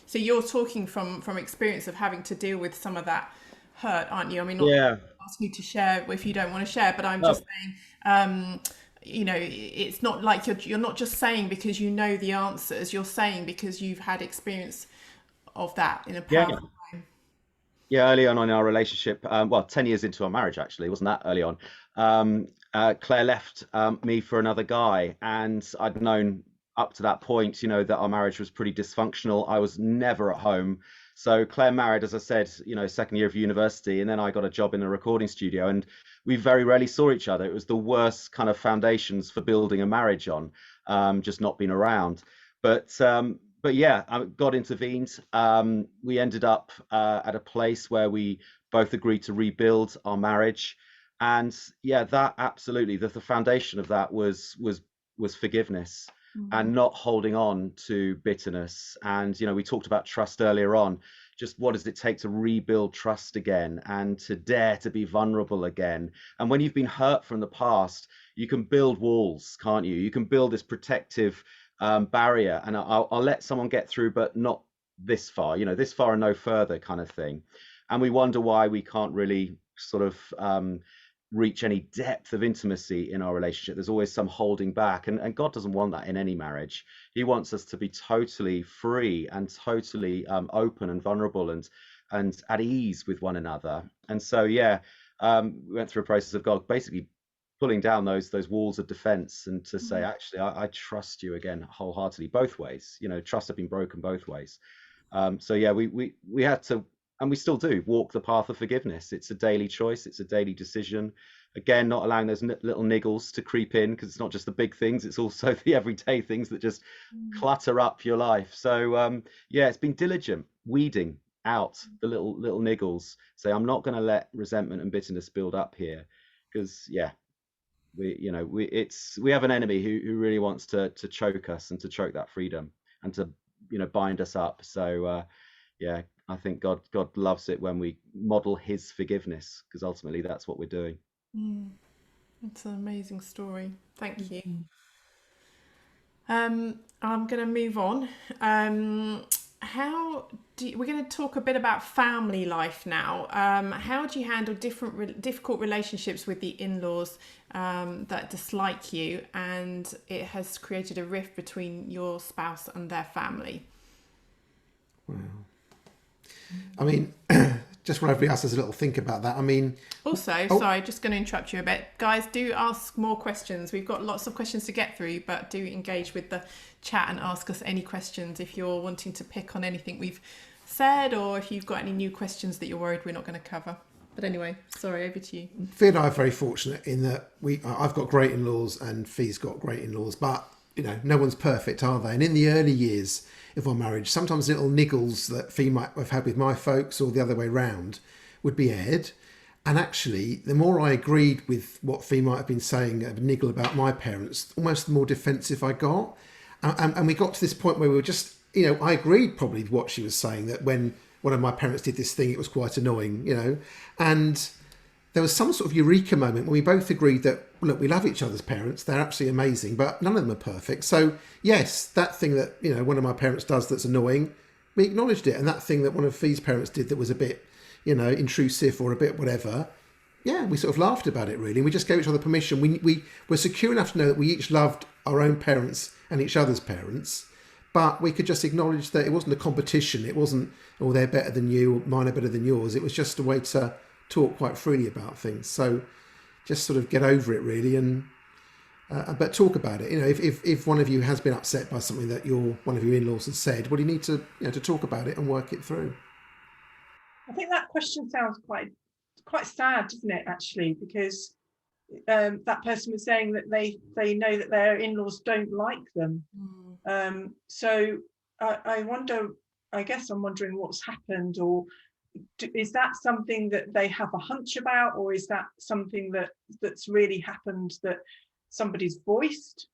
Speaker 1: so you're talking from experience of having to deal with some of that hurt, aren't you? I mean, not asking you to share if you don't want to share, but I'm just saying, you know, it's not like you're not just saying because you know the answers. You're saying because you've had experience of that in a powerful way.
Speaker 4: Yeah, early on in our relationship, 10 years into our marriage, actually, wasn't that early on? Claire left me for another guy, and I'd known up to that point, you know, that our marriage was pretty dysfunctional. I was never at home. So Claire married, as I said, you know, second year of university, and then I got a job in a recording studio, and we very rarely saw each other. It was the worst kind of foundations for building a marriage on, just not being around. But yeah, God intervened. We ended up at a place where we both agreed to rebuild our marriage. And yeah, that absolutely, the foundation of that was forgiveness and not holding on to bitterness. And, you know, we talked about trust earlier on. Just what does it take to rebuild trust again and to dare to be vulnerable again? And when you've been hurt from the past, you can build walls, can't you? You can build this protective barrier, and I'll let someone get through, but not this far, you know, this far and no further kind of thing. And we wonder why we can't really sort of reach any depth of intimacy in our relationship. There's always some holding back, and God doesn't want that in any marriage. He wants us to be totally free and totally open and vulnerable and at ease with one another. And so yeah, we went through a process of God basically pulling down those walls of defense, and to say, actually, I trust you again wholeheartedly, both ways. You know, trust had been broken both ways. So yeah, we had to, and we still do, walk the path of forgiveness. It's a daily choice. It's a daily decision. Again, not allowing those little niggles to creep in, because it's not just the big things, it's also the everyday things that just clutter up your life. So yeah, it's been diligent weeding out the little niggles. Say, I'm not going to let resentment and bitterness build up here, because yeah, we have an enemy who really wants to choke us and to choke that freedom and to, you know, bind us up. So yeah, I think God loves it when we model his forgiveness, because ultimately that's what we're doing.
Speaker 1: It's an amazing story. Thank you. I'm going to move on. We're going to talk a bit about family life now. How do you handle difficult relationships with the in-laws that dislike you, and it has created a rift between your spouse and their family?
Speaker 2: Wow. I mean, just for everybody else has a little think about that. I mean,
Speaker 1: also, sorry, just going to interrupt you a bit. Guys, do ask more questions. We've got lots of questions to get through, but do engage with the chat and ask us any questions if you're wanting to pick on anything we've said, or if you've got any new questions that you're worried we're not going to cover. But anyway, sorry, over to you.
Speaker 2: Fia and I are very fortunate in that I've got great in-laws and Fia's got great in-laws, but you know, no one's perfect, are they? And in the early years of our marriage, sometimes little niggles that Fia might have had with my folks or the other way round would be aired. And actually, the more I agreed with what Fia might have been saying, a niggle about my parents, almost the more defensive I got. And we got to this point where we were just, you know, I agreed probably with what she was saying, that when one of my parents did this thing, it was quite annoying, you know. And there was some sort of eureka moment when we both agreed that, look, we love each other's parents, they're absolutely amazing, but none of them are perfect. So yes, that thing that, you know, one of my parents does that's annoying, we acknowledged it. And that thing that one of Fia's parents did that was a bit, you know, intrusive or a bit whatever, yeah, we sort of laughed about it really. And we just gave each other permission. We were secure enough to know that we each loved our own parents and each other's parents, but we could just acknowledge that it wasn't a competition. It wasn't, oh, they're better than you, or mine are better than yours. It was just a way to talk quite freely about things. So just sort of get over it really, and But talk about it. If one of you has been upset by something that one of your in-laws has said, well, you need to to talk about it and work it through.
Speaker 5: I think that question sounds quite sad, doesn't it, actually, because that person was saying that they know that their in-laws don't like them. So I wonder, I guess I'm wondering what's happened, or is that something that they have a hunch about, or is that something that's really happened that somebody's voiced?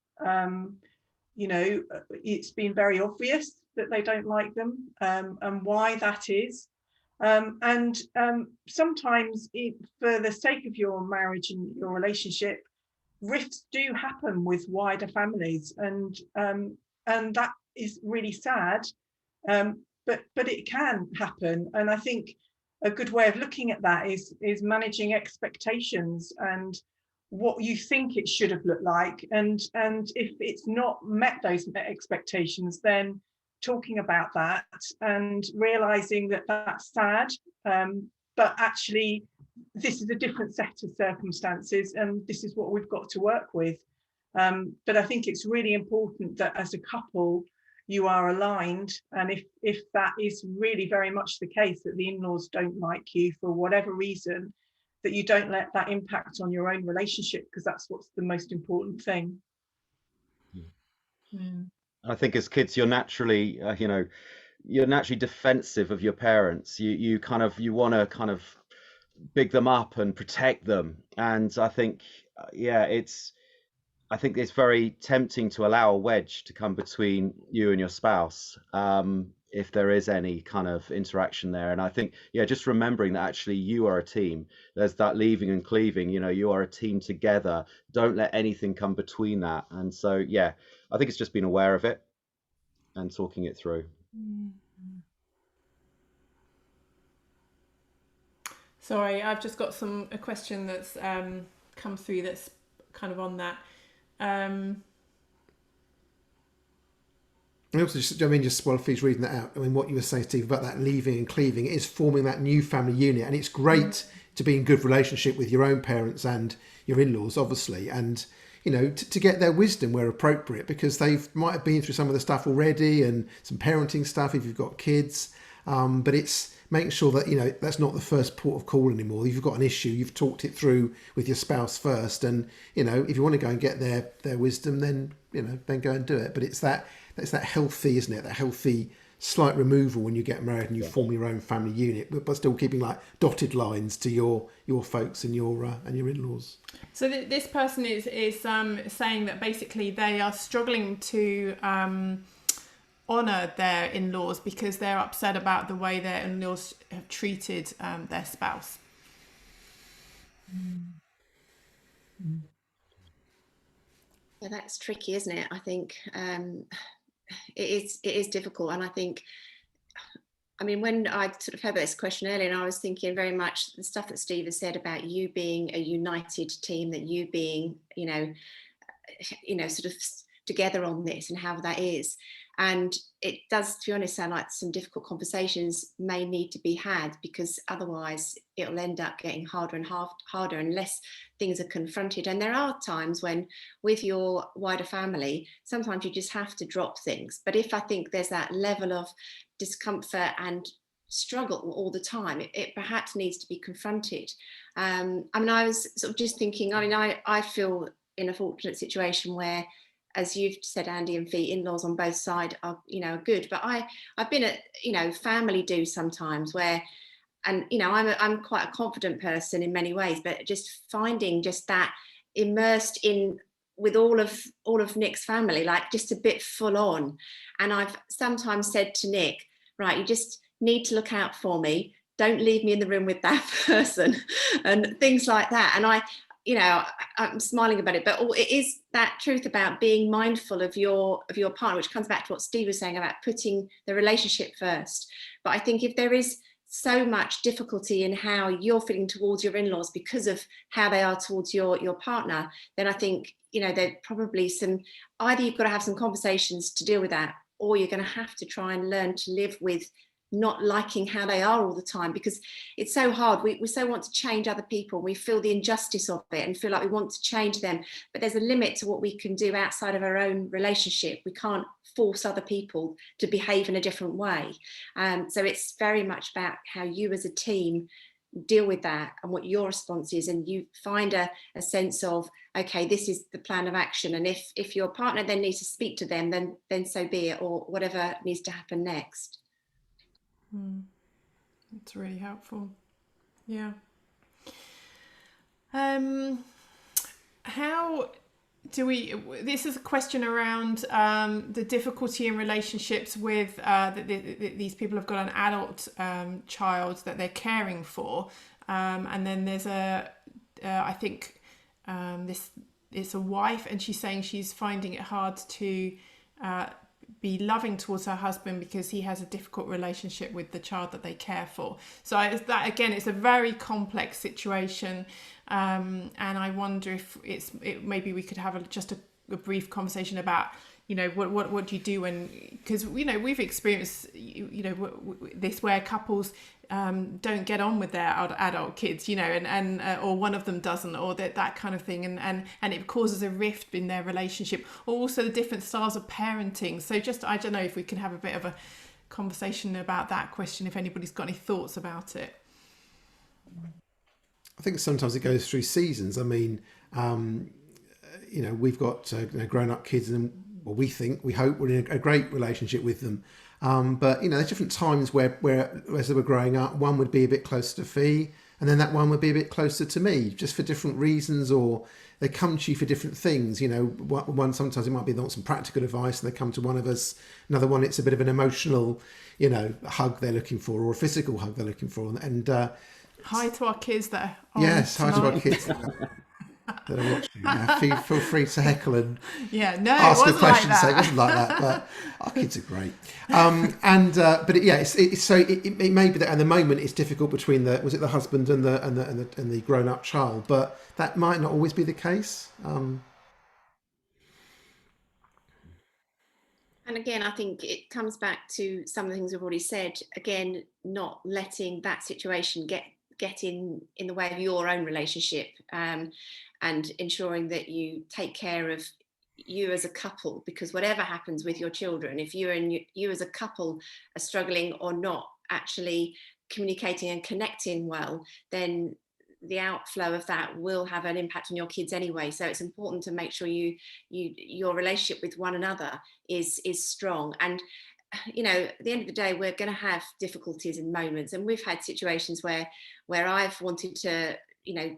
Speaker 5: It's been very obvious that they don't like them, and why that is. Sometimes for the sake of your marriage and your relationship, rifts do happen with wider families, and that is really sad, but it can happen. And I think a good way of looking at that is managing expectations and what you think it should have looked like, and if it's not met those expectations, then talking about that and realizing that that's sad, but actually this is a different set of circumstances and this is what we've got to work with. But I think it's really important that as a couple you are aligned, and if that is really very much the case, that the in-laws don't like you for whatever reason, that you don't let that impact on your own relationship, because that's what's the most important thing.
Speaker 4: I think as kids, you're naturally, you're naturally defensive of your parents. You want to kind of big them up and protect them. And I think, I think it's very tempting to allow a wedge to come between you and your spouse, if there is any kind of interaction there. And I think, just remembering that actually you are a team. There's that leaving and cleaving, you are a team together. Don't let anything come between that. And so, I think it's just being aware of it and talking it through.
Speaker 1: Sorry, I've just got a question that's come through that's kind of on that.
Speaker 2: And also, just while Fee's reading that out, what you were saying, Steve, about that leaving and cleaving, it is forming that new family unit, and it's great to be in good relationship with your own parents and your in-laws, obviously, and to get their wisdom where appropriate, because they might have been through some of the stuff already and some parenting stuff if you've got kids, but it's making sure that that's not the first port of call anymore. If you've got an issue, you've talked it through with your spouse first, and if you want to go and get their wisdom, then then go and do it. But it's that healthy, isn't it? That healthy slight removal when you get married and you form your own family unit, but still keeping like dotted lines to your folks and your in-laws.
Speaker 1: So this person is saying that basically they are struggling to honour their in-laws because they're upset about the way their in-laws have treated their spouse.
Speaker 3: Yeah, that's tricky, isn't it? I think it is difficult, and I think, when I sort of heard this question earlier, and I was thinking very much the stuff that Steve has said about you being a united team, that you being, sort of together on this, and how that is. And it does, to be honest, sound like some difficult conversations may need to be had, because otherwise it'll end up getting harder and harder unless things are confronted. And there are times when, with your wider family, sometimes you just have to drop things. But if I think there's that level of discomfort and struggle all the time, it perhaps needs to be confronted. I was sort of just thinking, I feel in a fortunate situation where, as you've said, Andy and Fee, in-laws on both sides are good, but I've been at family do sometimes where, and I'm quite a confident person in many ways, but just finding just that immersed in with all of Nick's family, like just a bit full on. And I've sometimes said to Nick, right, you just need to look out for me, don't leave me in the room with that person, and things like that. And I'm smiling about it, but it is that truth about being mindful of your partner, which comes back to what Steve was saying about putting the relationship first. But I think if there is so much difficulty in how you're feeling towards your in-laws because of how they are towards your partner, then I think there's probably either you've got to have some conversations to deal with that, or you're going to have to try and learn to live with not liking how they are all the time, because it's so hard. We so want to change other people. We feel the injustice of it and feel like we want to change them. But there's a limit to what we can do outside of our own relationship. We can't force other people to behave in a different way. So it's very much about how you as a team deal with that and what your response is, and you find a sense of, okay, this is the plan of action, and if your partner then needs to speak to them, then so be it, or whatever needs to happen next.
Speaker 1: It's really helpful. Yeah. How do we, this is a question around the difficulty in relationships with these people have got an adult child that they're caring for, and then there's I think it's a wife, and she's saying she's finding it hard to be loving towards her husband because he has a difficult relationship with the child that they care for. So that, again, it's a very complex situation, and I wonder if maybe we could have just a brief conversation about, you know, what do you do when, because, you know, we've experienced, you know, this where couples don't get on with their adult kids, you know, and or one of them doesn't, or that kind of thing, and it causes a rift in their relationship, or also the different styles of parenting. So just, I don't know if we can have a bit of a conversation about that question, if anybody's got any thoughts about it.
Speaker 2: I think sometimes it goes through seasons. I mean, you know, we've got grown-up kids, and well, we hope we're in a great relationship with them. But, you know, there's different times where as they were growing up, one would be a bit closer to Fee, and then that one would be a bit closer to me, just for different reasons, or they come to you for different things. You know, one, sometimes it might be they want some practical advice and they come to one of us. Another one, it's a bit of an emotional, you know, hug they're looking for, or a physical hug they're looking for. And
Speaker 1: hi to our kids that are
Speaker 2: yes, hi
Speaker 1: tonight.
Speaker 2: to our kids that are watching. Yeah, feel free to heckle and
Speaker 1: ask
Speaker 2: a question.
Speaker 1: Like
Speaker 2: So it wasn't like that, but our kids are great. But it may be that at the moment it's difficult between the husband and the grown up child, but that might not always be the case.
Speaker 3: And again, I think it comes back to some of the things we've already said. Again, not letting that situation get in the way of your own relationship, and ensuring that you take care of you as a couple, because whatever happens with your children, if you as a couple are struggling or not actually communicating and connecting well, then the outflow of that will have an impact on your kids anyway. So it's important to make sure your relationship with one another is strong. And, you know, at the end of the day, we're going to have difficulties in moments, and we've had situations where I've wanted to, you know,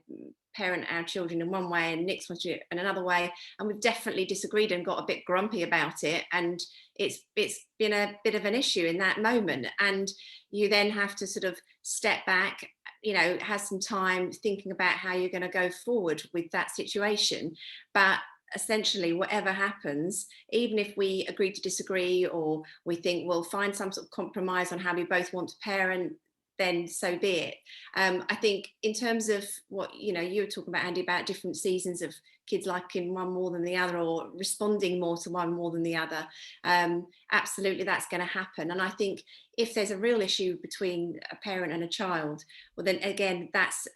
Speaker 3: parent our children in one way and Nick's wanted to do it in another way, and we've definitely disagreed and got a bit grumpy about it, and it's been a bit of an issue in that moment. And you then have to sort of step back, you know, have some time thinking about how you're going to go forward with that situation. But essentially, whatever happens, even if we agree to disagree, or we think we'll find some sort of compromise on how we both want to parent, then so be it. I think in terms of what, you know, you were talking about, Andy, about different seasons of kids liking one more than the other, or responding more to one more than the other, absolutely that's going to happen. And I think if there's a real issue between a parent and a child, well, then again, that's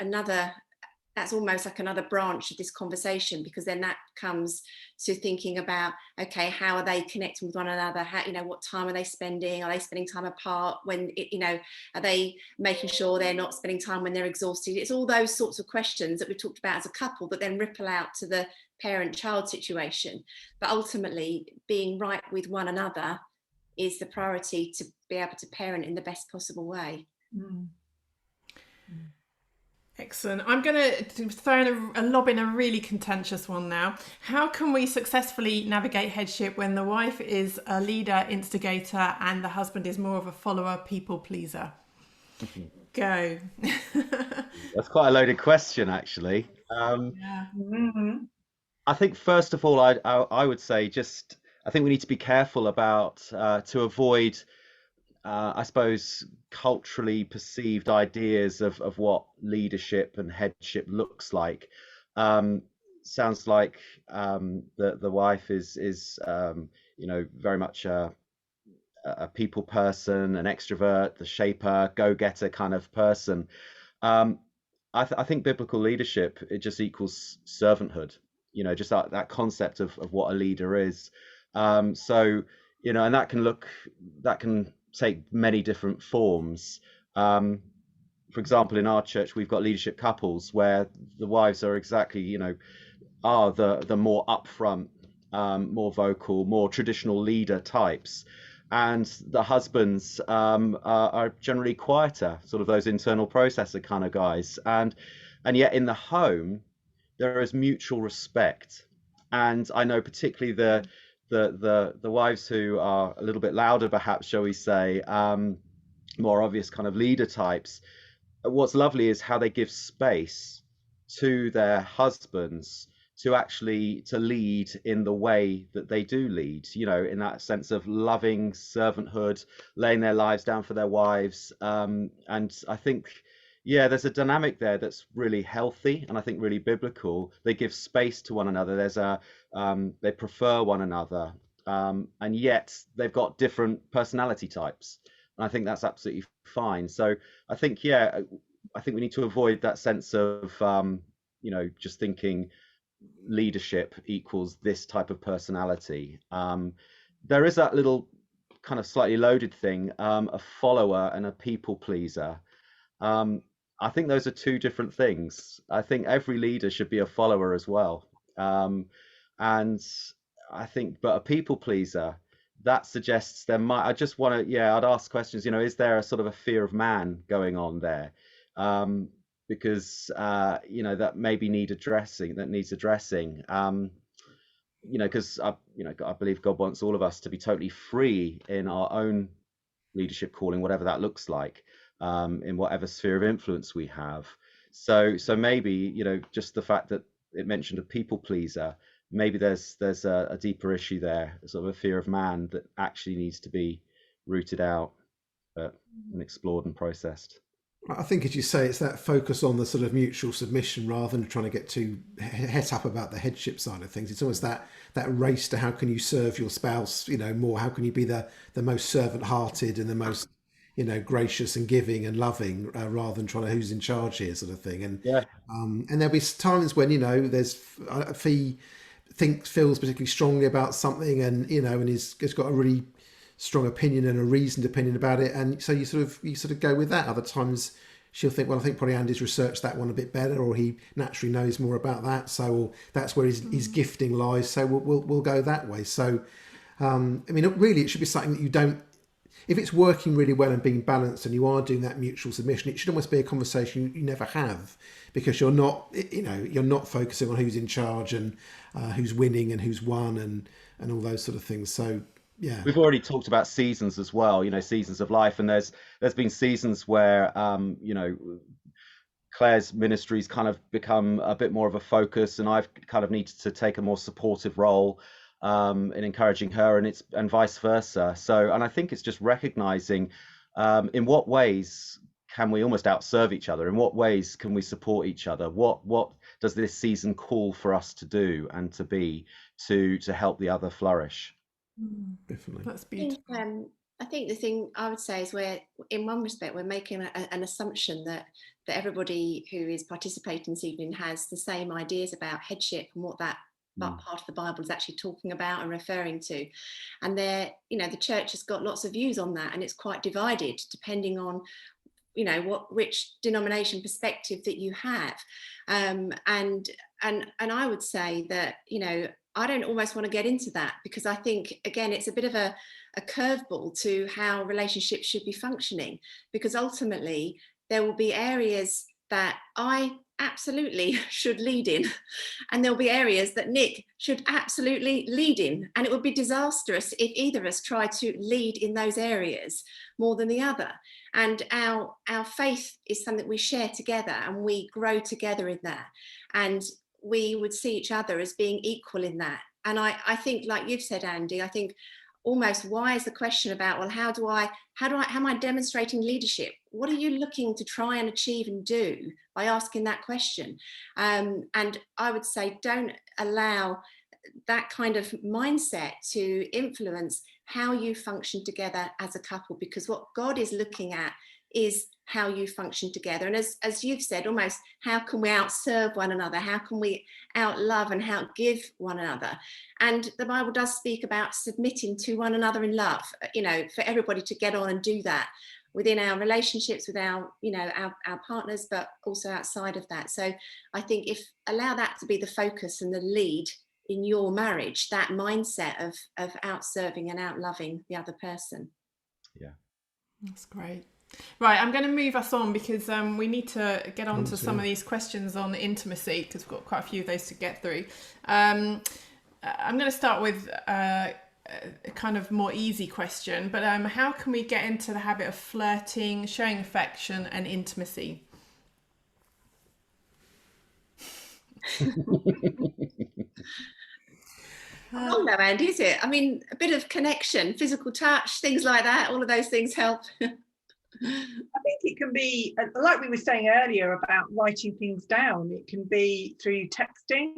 Speaker 3: almost like another branch of this conversation, because then that comes to thinking about, okay, how are they connecting with one another? How, you know, what time are they spending? Are they spending time apart? When, you know, are they making sure they're not spending time when they're exhausted? It's all those sorts of questions that we've talked about as a couple, but then ripple out to the parent-child situation. But ultimately, being right with one another is the priority to be able to parent in the best possible way.
Speaker 5: Mm.
Speaker 1: Excellent. I'm going to throw in a lob in a really contentious one now. How can we successfully navigate headship when the wife is a leader, instigator, and the husband is more of a follower, people pleaser? Go.
Speaker 4: That's quite a loaded question, actually.
Speaker 1: Yeah.
Speaker 5: Mm-hmm.
Speaker 4: I think first of all, I would say I think we need to be careful about to avoid, I suppose, culturally perceived ideas of what leadership and headship looks like. Sounds like the wife is you know, very much a people person, an extrovert, the shaper, go-getter kind of person. I think biblical leadership, it just equals servanthood, just that concept of what a leader is. So, and that can take many different forms. For example, in our church, we've got leadership couples where the wives are exactly, are the more upfront, more vocal, more traditional leader types. And the husbands are generally quieter, sort of those internal processor kind of guys. And yet in the home, there is mutual respect. And I know particularly the wives who are a little bit louder, perhaps, shall we say, more obvious kind of leader types. What's lovely is how they give space to their husbands to lead in the way that they do lead, in that sense of loving servanthood, laying their lives down for their wives. And I think, there's a dynamic there that's really healthy and I think really biblical. They give space to one another. They prefer one another, and yet they've got different personality types. And I think that's absolutely fine. So I think, I think we need to avoid that sense of, just thinking leadership equals this type of personality. There is that little kind of slightly loaded thing, a follower and a people pleaser. I think those are two different things. I think every leader should be a follower as well. And I think, but a people pleaser, that suggests there might, I just want to, I'd ask questions, is there a sort of a fear of man going on there? Because that maybe needs addressing, because I believe God wants all of us to be totally free in our own leadership calling, whatever that looks like, in whatever sphere of influence we have. So maybe, just the fact that it mentioned a people pleaser, maybe there's a deeper issue there, sort of a fear of man that actually needs to be rooted out and explored and processed.
Speaker 2: I think, as you say, it's that focus on the sort of mutual submission rather than trying to get too het up about the headship side of things. It's almost that race to how can you serve your spouse, more, how can you be the most servant-hearted and the most, gracious and giving and loving, rather than trying to who's in charge here sort of thing. And and there'll be times when, there's Fee feels particularly strongly about something and, and has got a really strong opinion and a reasoned opinion about it, and so you sort of go with that. Other times she'll think, well, I think probably Andy's researched that one a bit better, or he naturally knows more about that, so that's where his gifting lies, so we'll go that way. So really it should be something that you don't, if it's working really well and being balanced and you are doing that mutual submission, it should almost be a conversation you never have, because you're not focusing on who's in charge and who's winning and who's won and all those sort of things. So
Speaker 4: we've already talked about seasons as well, seasons of life, and there's been seasons where Claire's ministry's kind of become a bit more of a focus, and I've kind of needed to take a more supportive role in encouraging her, and vice versa. So, and I think it's just recognizing in what ways can we almost outserve each other, in what ways can we support each other, what does this season call for us to do and to be to help the other flourish.
Speaker 2: Definitely.
Speaker 1: That's beautiful.
Speaker 3: I think the thing I would say is in one respect, we're making an assumption that everybody who is participating this evening has the same ideas about headship and what that part of the Bible is actually talking about and referring to. And the church has got lots of views on that, and it's quite divided depending on which denomination perspective that you have. And I would say that, I don't almost want to get into that, because I think, again, it's a bit of a curveball to how relationships should be functioning, because ultimately there will be areas that I absolutely should lead in, and there'll be areas that Nick should absolutely lead in, and it would be disastrous if either of us tried to lead in those areas more than the other. And our faith is something we share together, and we grow together in that, and we would see each other as being equal in that. And I think, like you've said, Andy, I think almost, why is the question about, well, how am I demonstrating leadership? What are you looking to try and achieve and do by asking that question? And I would say, don't allow that kind of mindset to influence how you function together as a couple, because what God is looking at is how you function together. And as you've said, almost, how can we outserve one another? How can we outlove and outgive one another? And the Bible does speak about submitting to one another in love, you know, for everybody to get on and do that within our relationships with our, you know, our partners, but also outside of that. So I think if allow that to be the focus and the lead in your marriage, that mindset of outserving and outloving the other person.
Speaker 4: Yeah,
Speaker 1: that's great. Right, I'm going to move us on because we need to get on to some of these questions on intimacy, because we've got quite a few of those to get through. I'm going to start with a kind of more easy question, but how can we get into the habit of flirting, showing affection and intimacy?
Speaker 3: Oh no, Andy, is it? I mean, a bit of connection, physical touch, things like that, all of those things help.
Speaker 5: I think it can be, like we were saying earlier about writing things down. It can be through texting.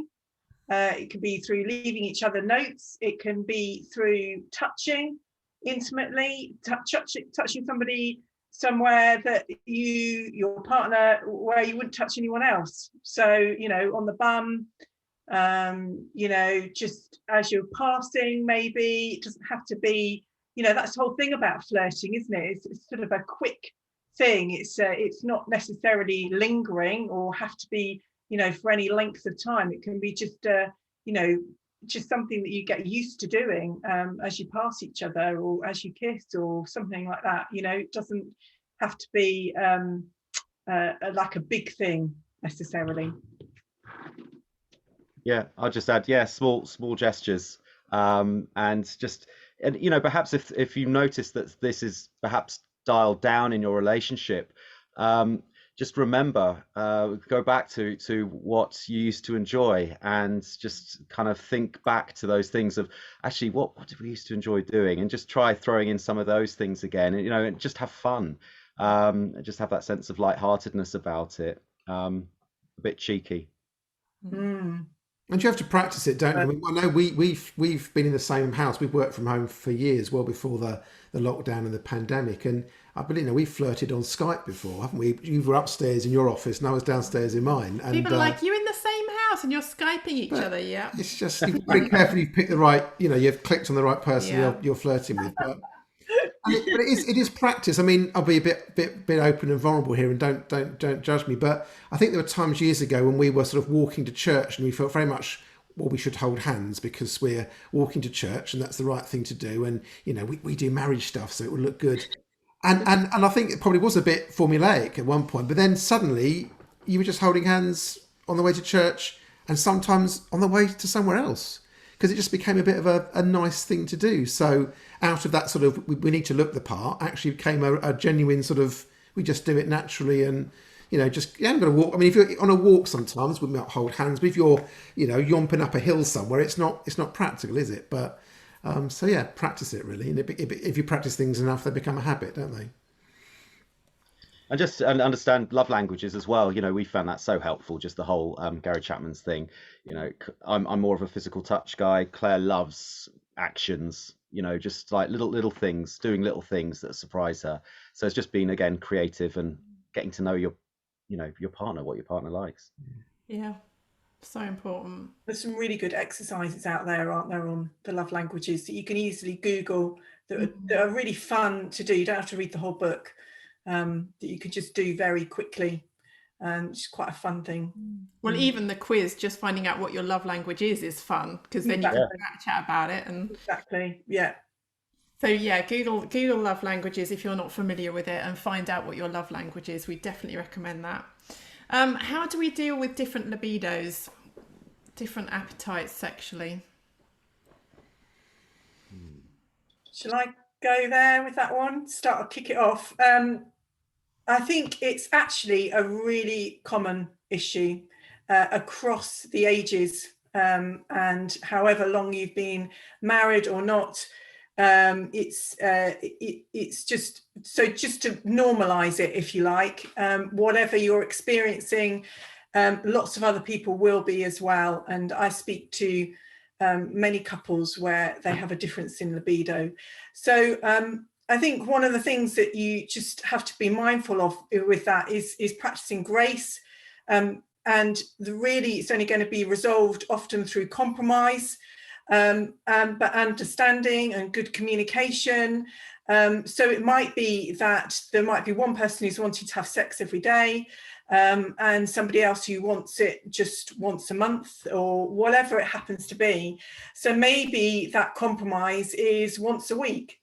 Speaker 5: It can be through leaving each other notes. It can be through touching intimately, touching somebody somewhere that your partner, where you wouldn't touch anyone else. So, you know, on the bum, you know, just as you're passing, maybe. It doesn't have to be, you know, that's the whole thing about flirting, isn't it? It's sort of a quick thing. It's not necessarily lingering or have to be, you know, for any length of time. It can be just, you know, just something that you get used to doing as you pass each other or as you kiss or something like that. You know, it doesn't have to be like a big thing necessarily.
Speaker 4: Yeah, I'll just add, yeah, small gestures, and just, and you know, perhaps if you notice that this is perhaps dialed down in your relationship, just remember, go back to what you used to enjoy, and just kind of think back to those things of actually what did we used to enjoy doing, and just try throwing in some of those things again, and you know, and just have fun, and just have that sense of lightheartedness about it, a bit cheeky.
Speaker 5: Mm.
Speaker 2: And you have to practice it, don't you? I know we've been in the same house. We've worked from home for years, well before the lockdown and the pandemic. And I believe, you know, we flirted on Skype before, haven't we? You were upstairs in your office, and I was downstairs in mine. And
Speaker 1: people are like, you're in the same house and you're Skyping each other, yeah.
Speaker 2: It's just, you've got to be careful. You've picked the right, you know, you've clicked on the right person you're flirting with. But it is practice. I mean, I'll be a bit open and vulnerable here, and don't judge me. But I think there were times years ago when we were sort of walking to church, and we felt very much, well, we should hold hands because we're walking to church, and that's the right thing to do. And you know, we do marriage stuff, so it would look good. And I think it probably was a bit formulaic at one point. But then suddenly you were just holding hands on the way to church, and sometimes on the way to somewhere else, because it just became a bit of a nice thing to do. So out of that sort of, we need to look the part, actually became a genuine sort of, we just do it naturally, and, you know, just, you haven't got to walk. I mean, if you're on a walk sometimes, we might hold hands, but if you're, you know, yomping up a hill somewhere, it's not practical, is it? But, so yeah, practice it really. And if you practice things enough, they become a habit, don't they?
Speaker 4: And just understand love languages as well. You know, we found that so helpful, just the whole Gary Chapman's thing. You know, I'm more of a physical touch guy. Claire loves actions, you know, just like little things, doing little things that surprise her. So it's just being, again, creative and getting to know your partner, what your partner likes.
Speaker 1: Yeah, so important.
Speaker 5: There's some really good exercises out there, aren't there, on the love languages that you can easily Google that are really fun to do. You don't have to read the whole book. That you could just do very quickly. It's quite a fun thing.
Speaker 1: Well, even the quiz, just finding out what your love language is fun, because then you can chat about it. And
Speaker 5: exactly, yeah.
Speaker 1: So yeah, Google love languages if you're not familiar with it, and find out what your love language is. We definitely recommend that. How do we deal with different libidos, different appetites sexually?
Speaker 5: Shall I go there with that one? Kick it off. I think it's actually a really common issue across the ages, and however long you've been married or not. It's just to normalize it, if you like. Whatever you're experiencing, lots of other people will be as well. And I speak to many couples where they have a difference in libido. So I think one of the things that you just have to be mindful of with that is practicing grace. And really, it's only going to be resolved often through compromise, but understanding and good communication. So it might be that there might be one person who's wanting to have sex every day, and somebody else who wants it just once a month, or whatever it happens to be. So maybe that compromise is once a week.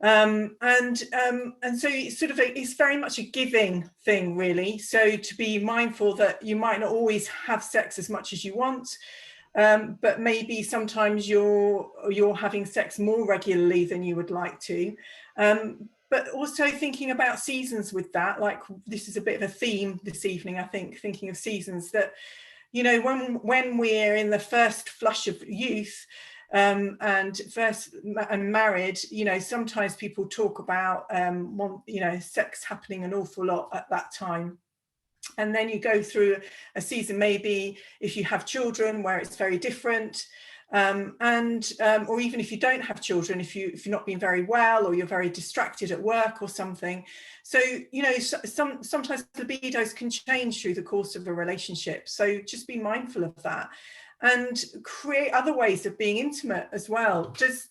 Speaker 5: And so it's sort of it's very much a giving thing, really. So to be mindful that you might not always have sex as much as you want, but maybe sometimes you're having sex more regularly than you would like to. But also thinking about seasons with that, like this is a bit of a theme this evening, I think, thinking of seasons that, you know, when we're in the first flush of youth, and married, you know, sometimes people talk about, you know, sex happening an awful lot at that time. And then you go through a season, maybe if you have children, where it's very different. Or even if you don't have children, if you're not being very well, or you're very distracted at work or something. So, you know, sometimes libidos can change through the course of a relationship. So just be mindful of that. And create other ways of being intimate as well. Does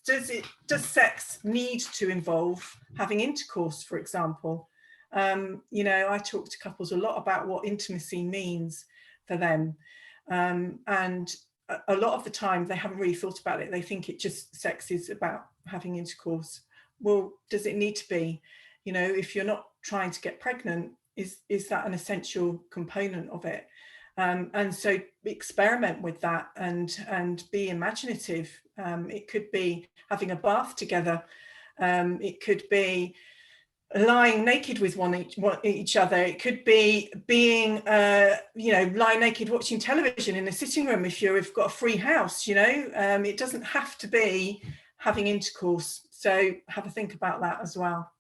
Speaker 5: sex need to involve having intercourse, for example? You know, I talk to couples a lot about what intimacy means for them, and a lot of the time they haven't really thought about it. They think sex is about having intercourse. Well, does it need to be? You know, if you're not trying to get pregnant, is that an essential component of it? And so experiment with that and be imaginative. It could be having a bath together. It could be lying naked with each other. It could be being, you know, lying naked watching television in the sitting room if you've got a free house, you know. It doesn't have to be having intercourse. So have a think about that as well.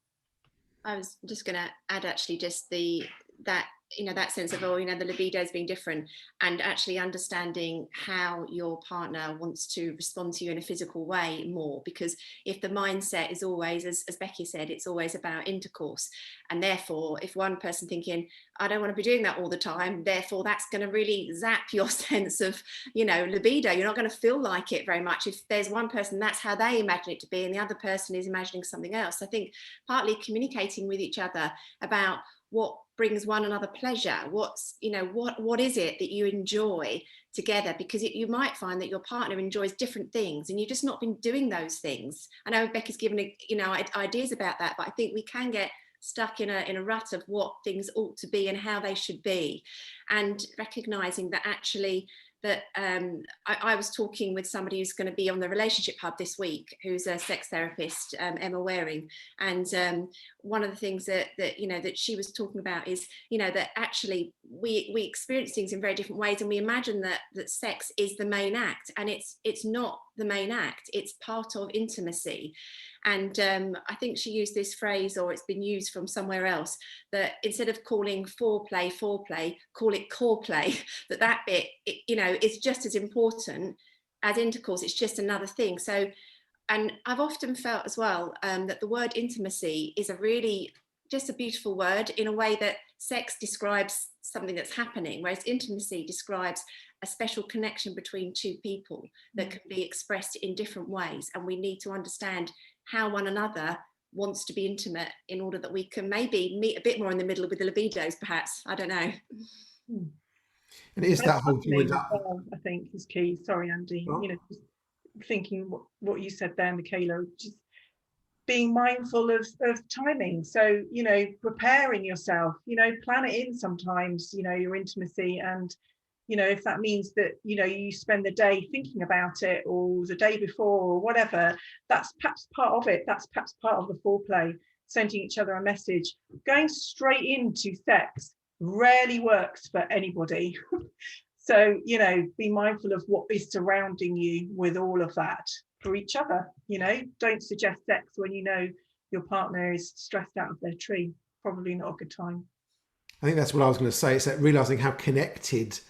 Speaker 3: I was just going to add actually just that you know, that sense of, oh, you know, the libido is being different, and actually understanding how your partner wants to respond to you in a physical way more. Because if the mindset is always, as Becky said, it's always about intercourse, and therefore if one person thinking, I don't want to be doing that all the time, therefore that's going to really zap your sense of, you know, libido. You're not going to feel like it very much if there's one person that's how they imagine it to be and the other person is imagining something else. I think partly communicating with each other about what brings one another pleasure, what's, you know, what is it that you enjoy together, because you might find that your partner enjoys different things and you've just not been doing those things. I know Becky's given you know, ideas about that, but I think we can get stuck in a rut of what things ought to be and how they should be, and recognizing that actually that I was talking with somebody who's going to be on the Relationship Hub this week, who's a sex therapist, Emma Waring, and one of the things that you know that she was talking about is, you know, that actually we experience things in very different ways, and we imagine that sex is the main act, and it's not the main act. It's part of intimacy. And I think she used this phrase, or it's been used from somewhere else, that instead of calling foreplay, call it core play, that bit, you know, is just as important as intercourse. It's just another thing. So, and I've often felt as well that the word intimacy is a really just a beautiful word, in a way that sex describes something that's happening, whereas intimacy describes a special connection between two people that can be expressed in different ways. And we need to understand how one another wants to be intimate in order that we can maybe meet a bit more in the middle with the libidos, perhaps. I don't know.
Speaker 2: And it is that whole thing with
Speaker 5: I think is key. Sorry, Andy.
Speaker 2: Oh.
Speaker 5: You know, just thinking what you said there, Michaela, just being mindful of timing. So, you know, preparing yourself, you know, plan it in sometimes, you know, your intimacy. And, you know, if that means that, you know, you spend the day thinking about it, or the day before, or whatever, that's perhaps part of it. That's perhaps part of the foreplay, sending each other a message. Going straight into sex rarely works for anybody. So, you know, be mindful of what is surrounding you with all of that for each other. You know, don't suggest sex when you know your partner is stressed out of their tree. Probably not a good time.
Speaker 2: I think that's what I was going to say. It's that realizing how connected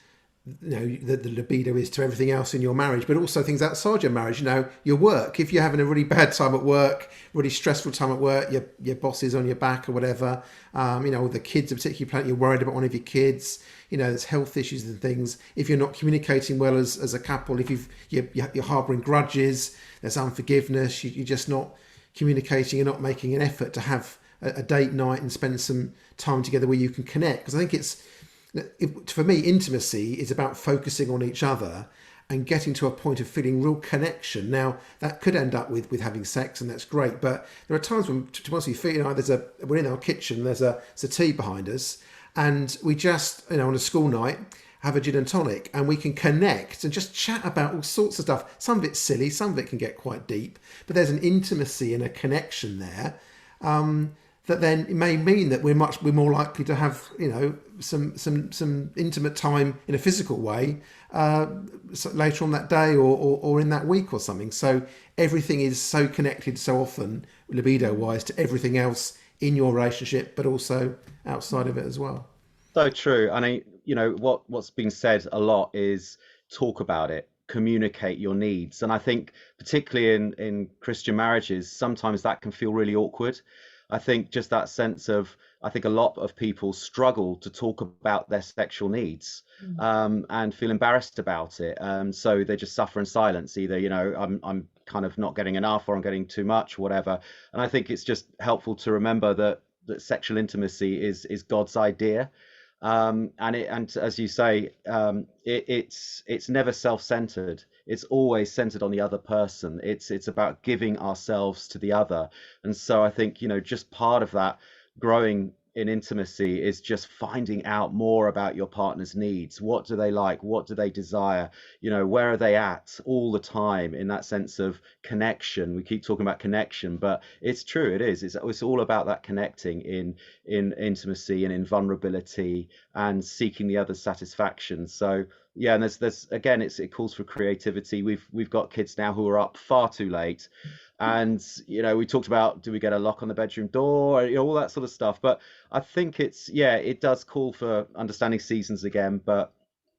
Speaker 2: the libido is to everything else in your marriage, but also things outside your marriage. Your work. If you're having a really bad time at work, really stressful time at work, your boss is on your back or whatever. The kids are particularly playing. You're worried about one of your kids. There's health issues and things. If you're not communicating well as a couple, if you're harbouring grudges, there's unforgiveness. You're just not communicating. You're not making an effort to have a date night and spend some time together where you can connect. Because I think for me, intimacy is about focusing on each other and getting to a point of feeling real connection. Now, that could end up with having sex, and that's great. But there are times when, to be honest with you, we're in our kitchen, there's a tea behind us, and we just, on a school night, have a gin and tonic, and we can connect and just chat about all sorts of stuff. Some of it's silly, some of it can get quite deep, but there's an intimacy and a connection there. That then it may mean that we're more likely to have some intimate time in a physical way later on that day or in that week or something. So everything is so connected so often, libido wise, to everything else in your relationship, but also outside of it as well.
Speaker 4: So true. And what's been said a lot is talk about it, communicate your needs. And I think particularly in Christian marriages, sometimes that can feel really awkward. I think just that sense of, I think a lot of people struggle to talk about their sexual needs and feel embarrassed about it. So they just suffer in silence. Either, I'm kind of not getting enough, or I'm getting too much, or whatever. And I think it's just helpful to remember that sexual intimacy is God's idea. And as you say, it's never self-centered. It's always centered on the other person. It's about giving ourselves to the other. And so I think, just part of that growing in intimacy is just finding out more about your partner's needs. What do they like? What do they desire? Where are they at all the time, in that sense of connection? We keep talking about connection, but it's true. It is. It's all about that connecting in intimacy and in vulnerability and seeking the other's satisfaction. So yeah, and there's again, it calls for creativity. We've got kids now who are up far too late. And, we talked about, do we get a lock on the bedroom door, all that sort of stuff. But I think it does call for understanding seasons again. But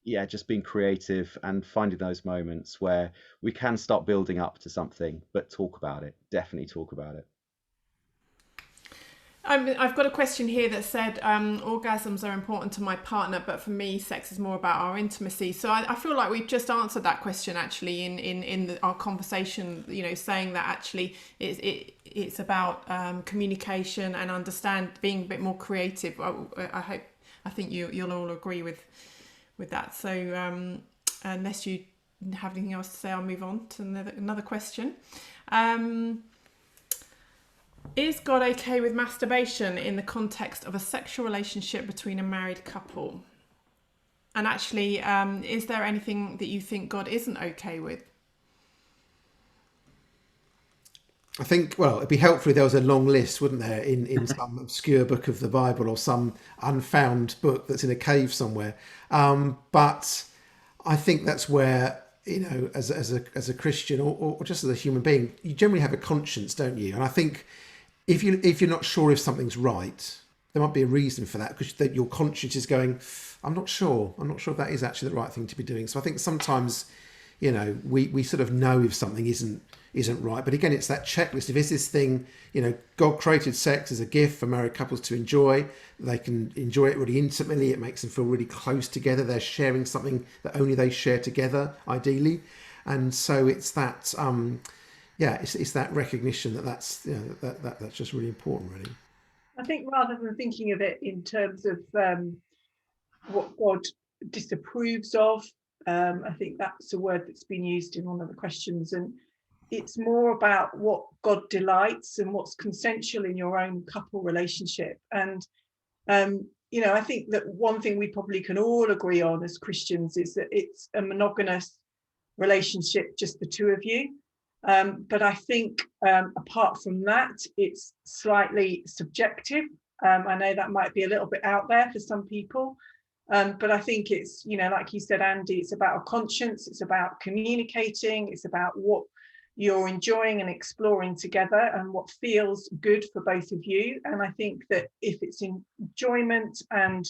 Speaker 4: yeah, just being creative and finding those moments where we can start building up to something, but talk about it. Definitely talk about it.
Speaker 1: I've got a question here that said orgasms are important to my partner, but for me sex is more about our intimacy. So I feel like we've just answered that question actually in our conversation, saying that actually it's about communication and being a bit more creative. I think you'll all agree with that. So unless you have anything else to say, I'll move on to another question. Is God okay with masturbation in the context of a sexual relationship between a married couple? And actually, is there anything that you think God isn't okay with?
Speaker 2: I think, it'd be helpful if there was a long list, wouldn't there, in some obscure book of the Bible or some unfound book that's in a cave somewhere. But I think that's where, as a Christian or just as a human being, you generally have a conscience, don't you? And I think if you're not sure if something's right, there might be a reason for that, because your conscience is going, I'm not sure if that is actually the right thing to be doing. So I think sometimes, we sort of know if something isn't right. But again, it's that checklist. If it's this thing, God created sex as a gift for married couples to enjoy. They can enjoy it really intimately. It makes them feel really close together. They're sharing something that only they share together, ideally. And so it's that, it's that recognition that's just really important, really.
Speaker 5: I think rather than thinking of it in terms of what God disapproves of, I think that's a word that's been used in one of the questions, and it's more about what God delights and what's consensual in your own couple relationship. And I think that one thing we probably can all agree on as Christians is that it's a monogamous relationship, just the two of you. But I think apart from that, it's slightly subjective. I know that might be a little bit out there for some people, but I think it's, like you said, Andy, it's about a conscience, it's about communicating, it's about what you're enjoying and exploring together and what feels good for both of you. And I think that if it's enjoyment and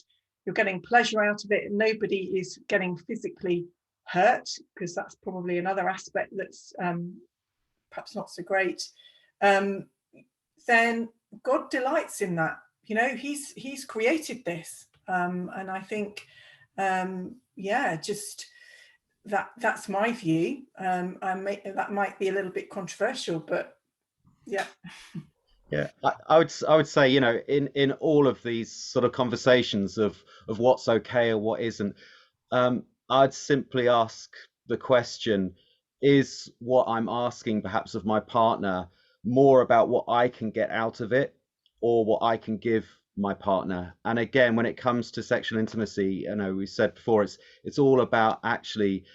Speaker 5: you're getting pleasure out of it, and nobody is getting physically hurt, because that's probably another aspect that's perhaps not so great, then God delights in that. You know, he's created this, and I think just that's my view. That might be a little bit controversial, but yeah.
Speaker 4: Yeah, I would say, you know, in all of these sort of conversations of what's okay or what isn't, I'd simply ask the question, is what I'm asking perhaps of my partner more about what I can get out of it or what I can give my partner? And again, when it comes to sexual intimacy, you know, we said before, it's all about actually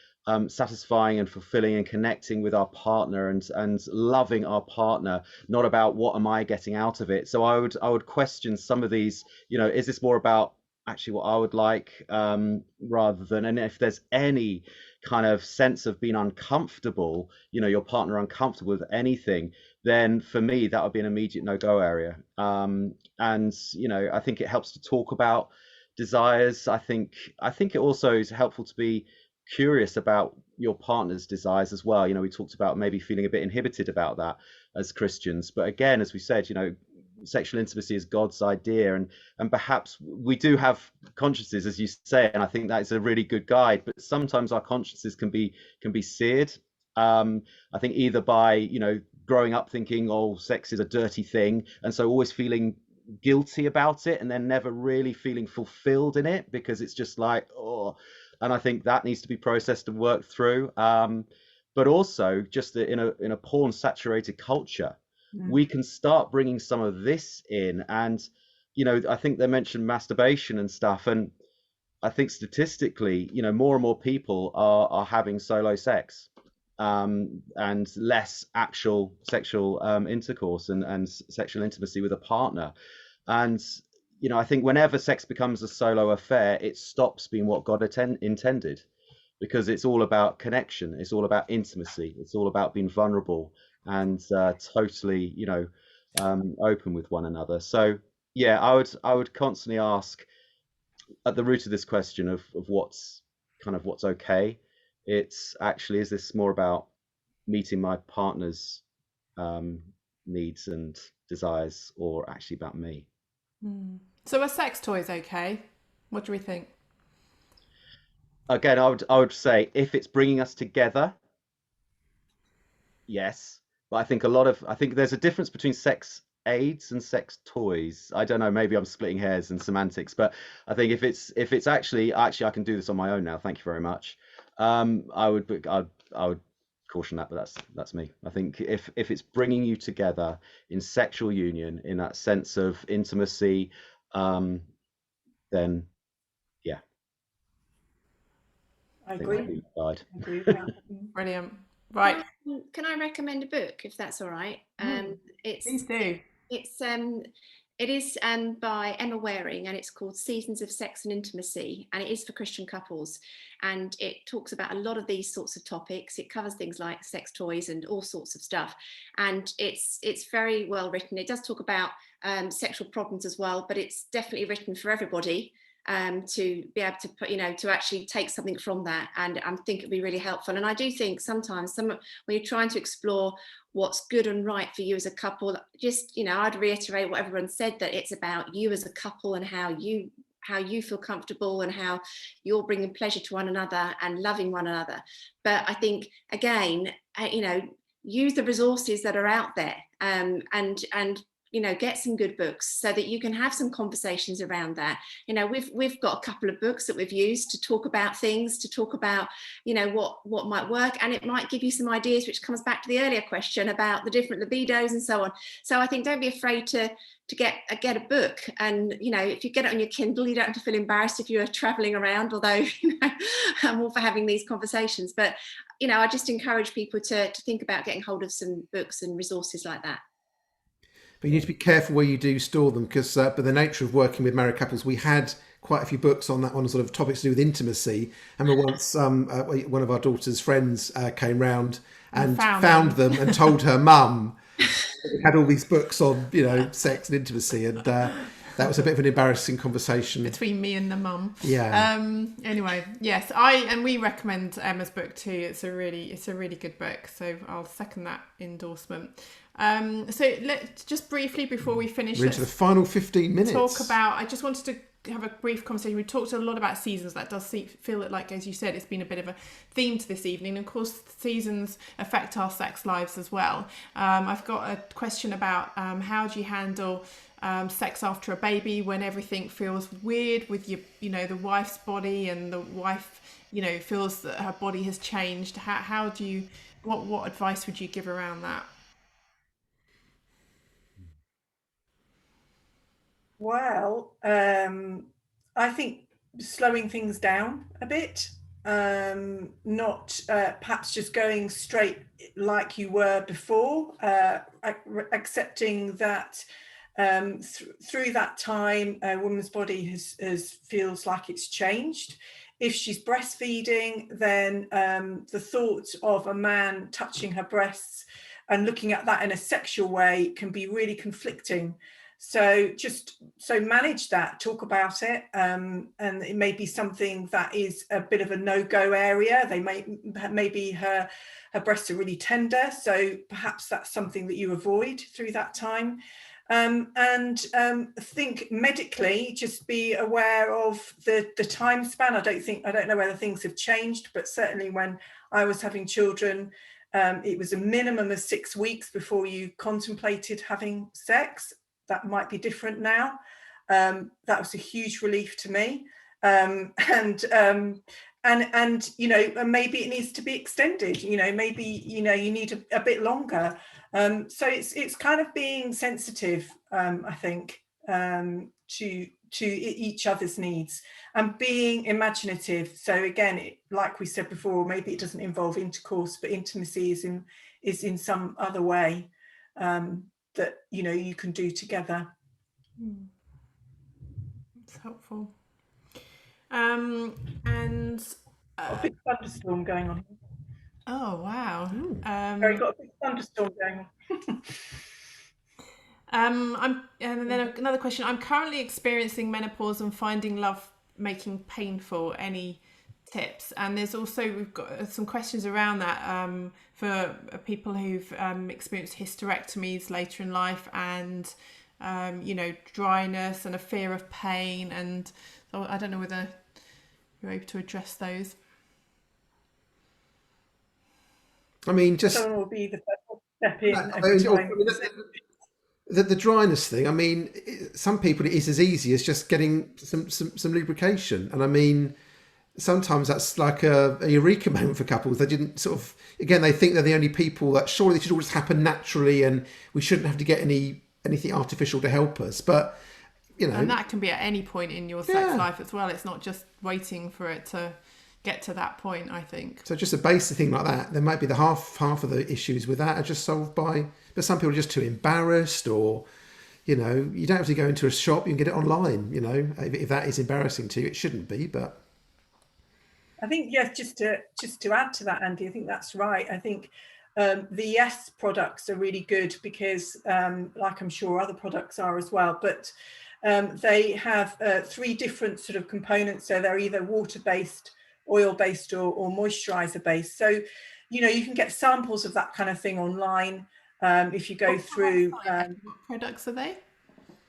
Speaker 4: satisfying and fulfilling and connecting with our partner and loving our partner, not about what am I getting out of it. So I would question some of these, you know, is this more about actually what I would like, rather than, and if there's any kind of sense of being uncomfortable, you know, your partner uncomfortable with anything, then for me that would be an immediate no-go area. And you know, I think it helps to talk about desires. I think it also is helpful to be curious about your partner's desires as well. You know, we talked about maybe feeling a bit inhibited about that as Christians, but again, as we said, you know, sexual intimacy is God's idea, and perhaps we do have consciences, as you say, and I think that is a really good guide, but sometimes our consciences can be seared. I think either by, you know, growing up thinking, oh, sex is a dirty thing, and so always feeling guilty about it and then never really feeling fulfilled in it because it's just like, oh. And I think that needs to be processed and worked through. But also, just in a porn saturated culture, we can start bringing some of this in. And, you know, I think they mentioned masturbation and stuff. And I think statistically, you know, more and more people are having solo sex, and less actual sexual intercourse and sexual intimacy with a partner. And you know, I think whenever sex becomes a solo affair, it stops being what God intended, because it's all about connection. It's all about intimacy. It's all about being vulnerable and totally, you know, open with one another. So yeah, I would constantly ask at the root of this question of what's okay. It's actually, is this more about meeting my partner's needs and desires, or actually about me?
Speaker 1: So are sex toys okay? What do we think?
Speaker 4: Again, I would say if it's bringing us together, yes. But I think there's a difference between sex aids and sex toys. I don't know, maybe I'm splitting hairs and semantics, but I think if it's actually I can do this on my own now, thank you very much. I would caution that, but that's me. I think if it's bringing you together in sexual union, in that sense of intimacy, then yeah,
Speaker 5: I agree.
Speaker 1: Brilliant. Right.
Speaker 3: Can I recommend a book, if that's all right?
Speaker 1: Please do.
Speaker 3: It is by Emma Waring, and it's called Seasons of Sex and Intimacy, and it is for Christian couples, and it talks about a lot of these sorts of topics. It covers things like sex toys and all sorts of stuff, and it's very well written. It does talk about sexual problems as well, but it's definitely written for everybody, to be able to put, you know, to actually take something from that, and I think it'd be really helpful. And I do think sometimes when you're trying to explore what's good and right for you as a couple, just, you know, I'd reiterate what everyone said, that it's about you as a couple and how you feel comfortable and how you're bringing pleasure to one another and loving one another. But I think, again, you know, use the resources that are out there, and you know, get some good books so that you can have some conversations around that. You know, we've got a couple of books that we've used to talk about things, to talk about, you know, what might work, and it might give you some ideas, which comes back to the earlier question about the different libidos and so on. So I think don't be afraid to get a book, and you know, if you get it on your Kindle, you don't have to feel embarrassed if you're traveling around, although, you know, I'm all for having these conversations. But you know, I just encourage people to think about getting hold of some books and resources like that.
Speaker 2: But you need to be careful where you do store them, because by the nature of working with married couples, we had quite a few books on that, on sort of topics to do with intimacy. And once one of our daughter's friends came round and found them and told her mum. It had all these books on, you know, sex and intimacy, and that was a bit of an embarrassing conversation
Speaker 1: between me and the mum.
Speaker 2: Yeah.
Speaker 1: Anyway, yes, we recommend Emma's book too. It's a really good book. So I'll second that endorsement. So let's just briefly before we finish,
Speaker 2: we're into the final 15 minutes.
Speaker 1: Talk about. I just wanted to have a brief conversation. We talked a lot about seasons. That does feel like, as you said, it's been a bit of a theme to this evening. And of course, seasons affect our sex lives as well. I've got a question about how do you handle sex after a baby when everything feels weird with the wife's body, and the wife, feels that her body has changed. How do you? What advice would you give around that?
Speaker 5: Well, I think slowing things down a bit, not perhaps just going straight like you were before, accepting that through that time, a woman's body feels like it's changed. If she's breastfeeding, then the thought of a man touching her breasts and looking at that in a sexual way can be really conflicting. So manage that, talk about it, and it may be something that is a bit of a no-go area. Maybe her breasts are really tender, so perhaps that's something that you avoid through that time. Think medically, just be aware of the time span. I don't know whether things have changed, but certainly when I was having children, it was a minimum of 6 weeks before you contemplated having sex. That might be different now. That was a huge relief to me. And maybe it needs to be extended. Maybe you need a bit longer. So it's kind of being sensitive, I think, to each other's needs, and being imaginative. So again, like we said before, maybe it doesn't involve intercourse, but intimacy is in some other way. That you can do together.
Speaker 1: It's helpful. And
Speaker 5: a big thunderstorm going on.
Speaker 1: Oh wow!
Speaker 5: Sorry, got a big thunderstorm going on.
Speaker 1: And then another question. I'm currently experiencing menopause and finding love making painful. Any tips? And we've got some questions around that for people who've experienced hysterectomies later in life, and dryness and a fear of pain, and so I don't know whether you're able to address those.
Speaker 2: I mean, just
Speaker 5: someone will be the first step in.
Speaker 2: The dryness thing. I mean, some people it is as easy as just getting some lubrication, and I mean, sometimes that's like a eureka moment for couples. They didn't they think they're the only people that surely this should all just happen naturally, and we shouldn't have to get anything artificial to help us. But
Speaker 1: and that can be at any point in your sex life as well. It's not just waiting for it to get to that point, I think.
Speaker 2: So just a basic thing like that, there might be the half of the issues with that are just solved by, but some people are just too embarrassed, or you don't have to go into a shop, you can get it online. If that is embarrassing to you, it shouldn't be. But
Speaker 5: I think just to add to that, Andy, I think that's right. I think the Yes products are really good because, like I'm sure other products are as well, but they have 3 different sort of components. So they're either water-based, oil-based, or moisturizer-based. So, you can get samples of that kind of thing online if you go through.
Speaker 1: What products are they?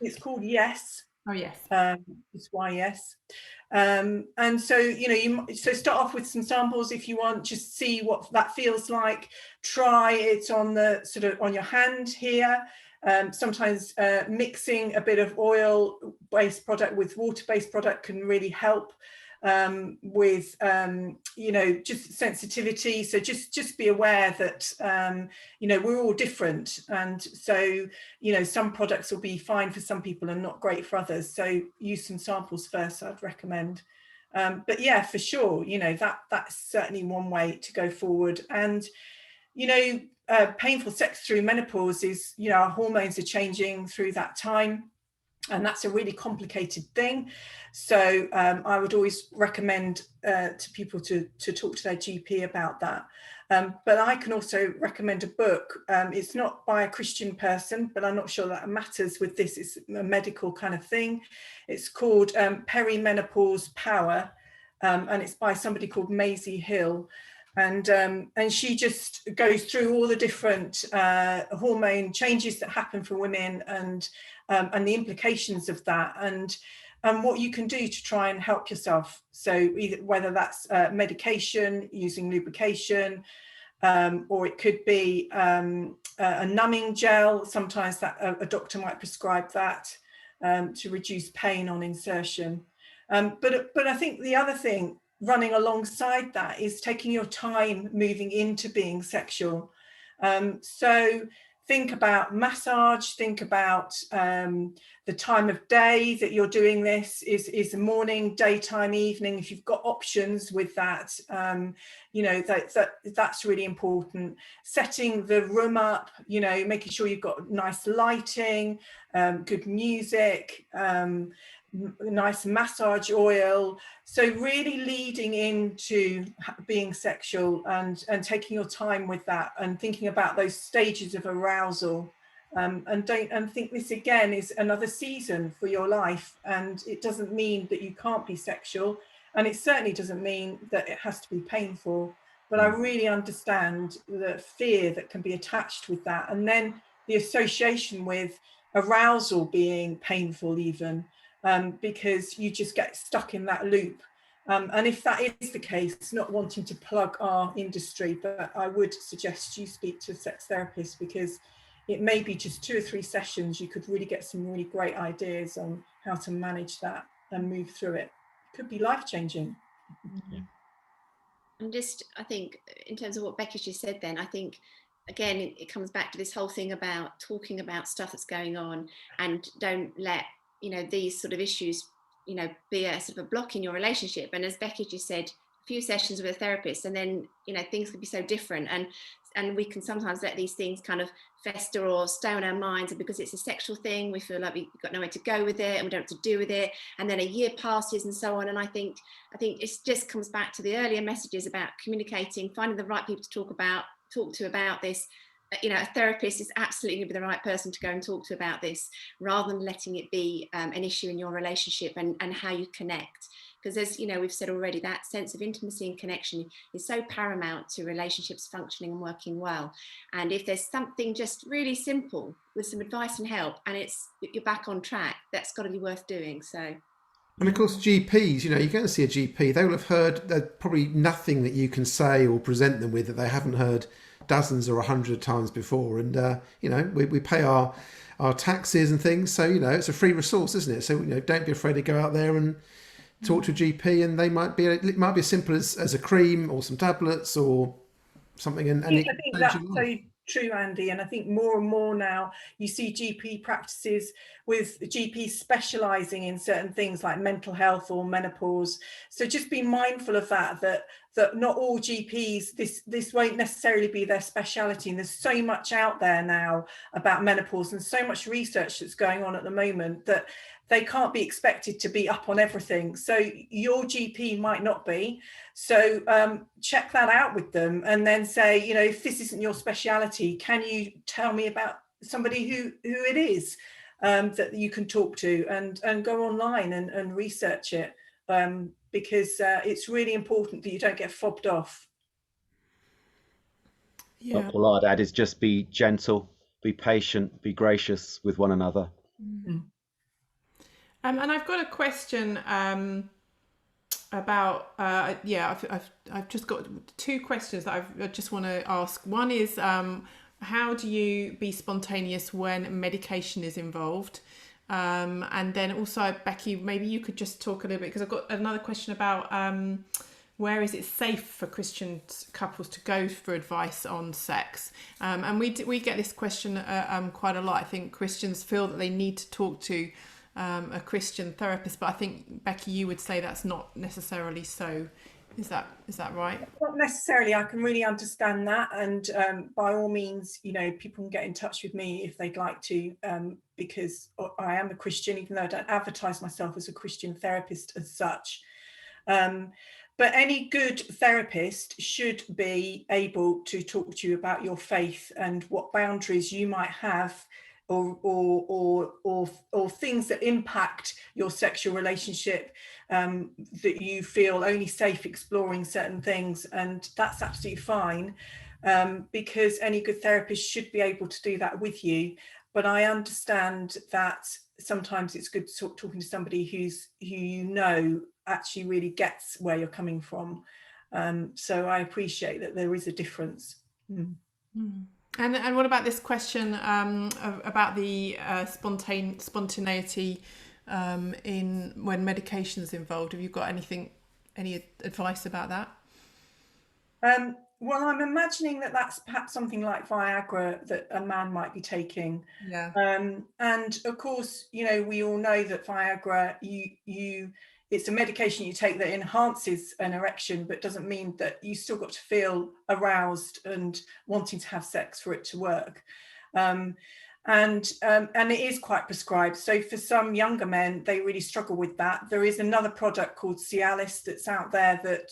Speaker 5: It's called Yes.
Speaker 1: Oh yes.
Speaker 5: It's YS. And so so start off with some samples if you want, just see what that feels like. Try it on the on your hand here. Sometimes mixing a bit of oil-based product with water-based product can really help with just sensitivity. So just be aware that we're all different, and so some products will be fine for some people and not great for others. So use some samples first, I'd recommend. But yeah, for sure, that's certainly one way to go forward. And painful sex through menopause is our hormones are changing through that time. And that's a really complicated thing. So I would always recommend to people to talk to their GP about that. But I can also recommend a book. It's not by a Christian person, but I'm not sure that matters with this. It's a medical kind of thing. It's called Perimenopause Power, and it's by somebody called Maisie Hill. And she just goes through all the different hormone changes that happen for women and the implications of that, and what you can do to try and help yourself. So either whether that's medication, using lubrication, or it could be a numbing gel. Sometimes that a doctor might prescribe that to reduce pain on insertion. But I think the other thing running alongside that is taking your time moving into being sexual. So think about massage, think about the time of day that you're doing this. Is the morning, daytime, evening? If you've got options with that, you know, that's really important. Setting the room up, you know, making sure you've got nice lighting, good music, nice massage oil. So really leading into being sexual and taking your time with that and thinking about those stages of arousal. And think this again is another season for your life, and it doesn't mean that you can't be sexual, and it certainly doesn't mean that it has to be painful. But I really understand the fear that can be attached with that, and then the association with arousal being painful even. Because you just get stuck in that loop. And if that is the case, not wanting to plug our industry, but I would suggest you speak to a sex therapist, because it may be just 2 or 3 sessions, you could really get some really great ideas on how to manage that and move through it. It could be life-changing.
Speaker 4: Yeah.
Speaker 3: And just, I think, in terms of what Becky just said then, I think, again, it comes back to this whole thing about talking about stuff that's going on, and don't let, you know, these sort of issues, you know, be a sort of a block in your relationship. And as Becky just said, a few sessions with a therapist, and then, you know, things can be so different, and we can sometimes let these things kind of fester or stay on our minds, and because it's a sexual thing, we feel like we've got nowhere to go with it and we don't know what to do with it, and then a year passes and so on. And I think it just comes back to the earlier messages about communicating, finding the right people to talk to about this. You know, a therapist is absolutely the right person to go and talk to about this, rather than letting it be an issue in your relationship and how you connect. Because, as you know, we've said already, that sense of intimacy and connection is so paramount to relationships functioning and working well. And if there's something just really simple with some advice and help, and you're back on track, that's got to be worth doing. So.
Speaker 2: And of course, GPs, you know, you're going to see a GP, they will have heard probably nothing that you can say or present them with that they haven't heard dozens or 100 times before. And, you know, we pay our taxes and things. So, you know, it's a free resource, isn't it? So, you know, don't be afraid to go out there and talk to a GP, and it might be as simple as a cream or some tablets or something. And
Speaker 5: I think that's so true, Andy. And I think more and more now you see GP practices with GPs specialising in certain things like mental health or menopause. So just be mindful of that not all GPs, this won't necessarily be their speciality. And there's so much out there now about menopause and so much research that's going on at the moment that they can't be expected to be up on everything. So your GP might not be. So check that out with them, and then say, you know, if this isn't your speciality, can you tell me about somebody who it is that you can talk to, and go online and research it, because it's really important that you don't get fobbed off.
Speaker 1: Yeah.
Speaker 4: All I'd add is just be gentle, be patient, be gracious with one another.
Speaker 5: Mm.
Speaker 1: And I've got a question about I've just got 2 questions that I just want to ask. One is how do you be spontaneous when medication is involved? And then also, Becky, maybe you could just talk a little bit, because I've got another question about where is it safe for Christian couples to go for advice on sex? And we get this question quite a lot. I think Christians feel that they need to talk to a Christian therapist, but I think, Becky, you would say that's not necessarily so. Is that right?
Speaker 5: Not necessarily. I can really understand that, and by all means, people can get in touch with me if they'd like to, because I am a Christian, even though I don't advertise myself as a Christian therapist as such. But any good therapist should be able to talk to you about your faith and what boundaries you might have, or things that impact your sexual relationship, that you feel only safe exploring certain things, and that's absolutely fine, because any good therapist should be able to do that with you. But I understand that sometimes it's good talking to somebody who actually really gets where you're coming from. So I appreciate that there is a difference.
Speaker 1: And what about this question about the spontaneity in when medication's involved? Have you got any advice about that?
Speaker 5: Well, I'm imagining that that's perhaps something like Viagra that a man might be taking.
Speaker 1: Yeah.
Speaker 5: And of course, we all know that Viagra, it's a medication you take that enhances an erection, but doesn't mean that you still got to feel aroused and wanting to have sex for it to work. And it is quite prescribed. So for some younger men, they really struggle with that. There is another product called Cialis that's out there that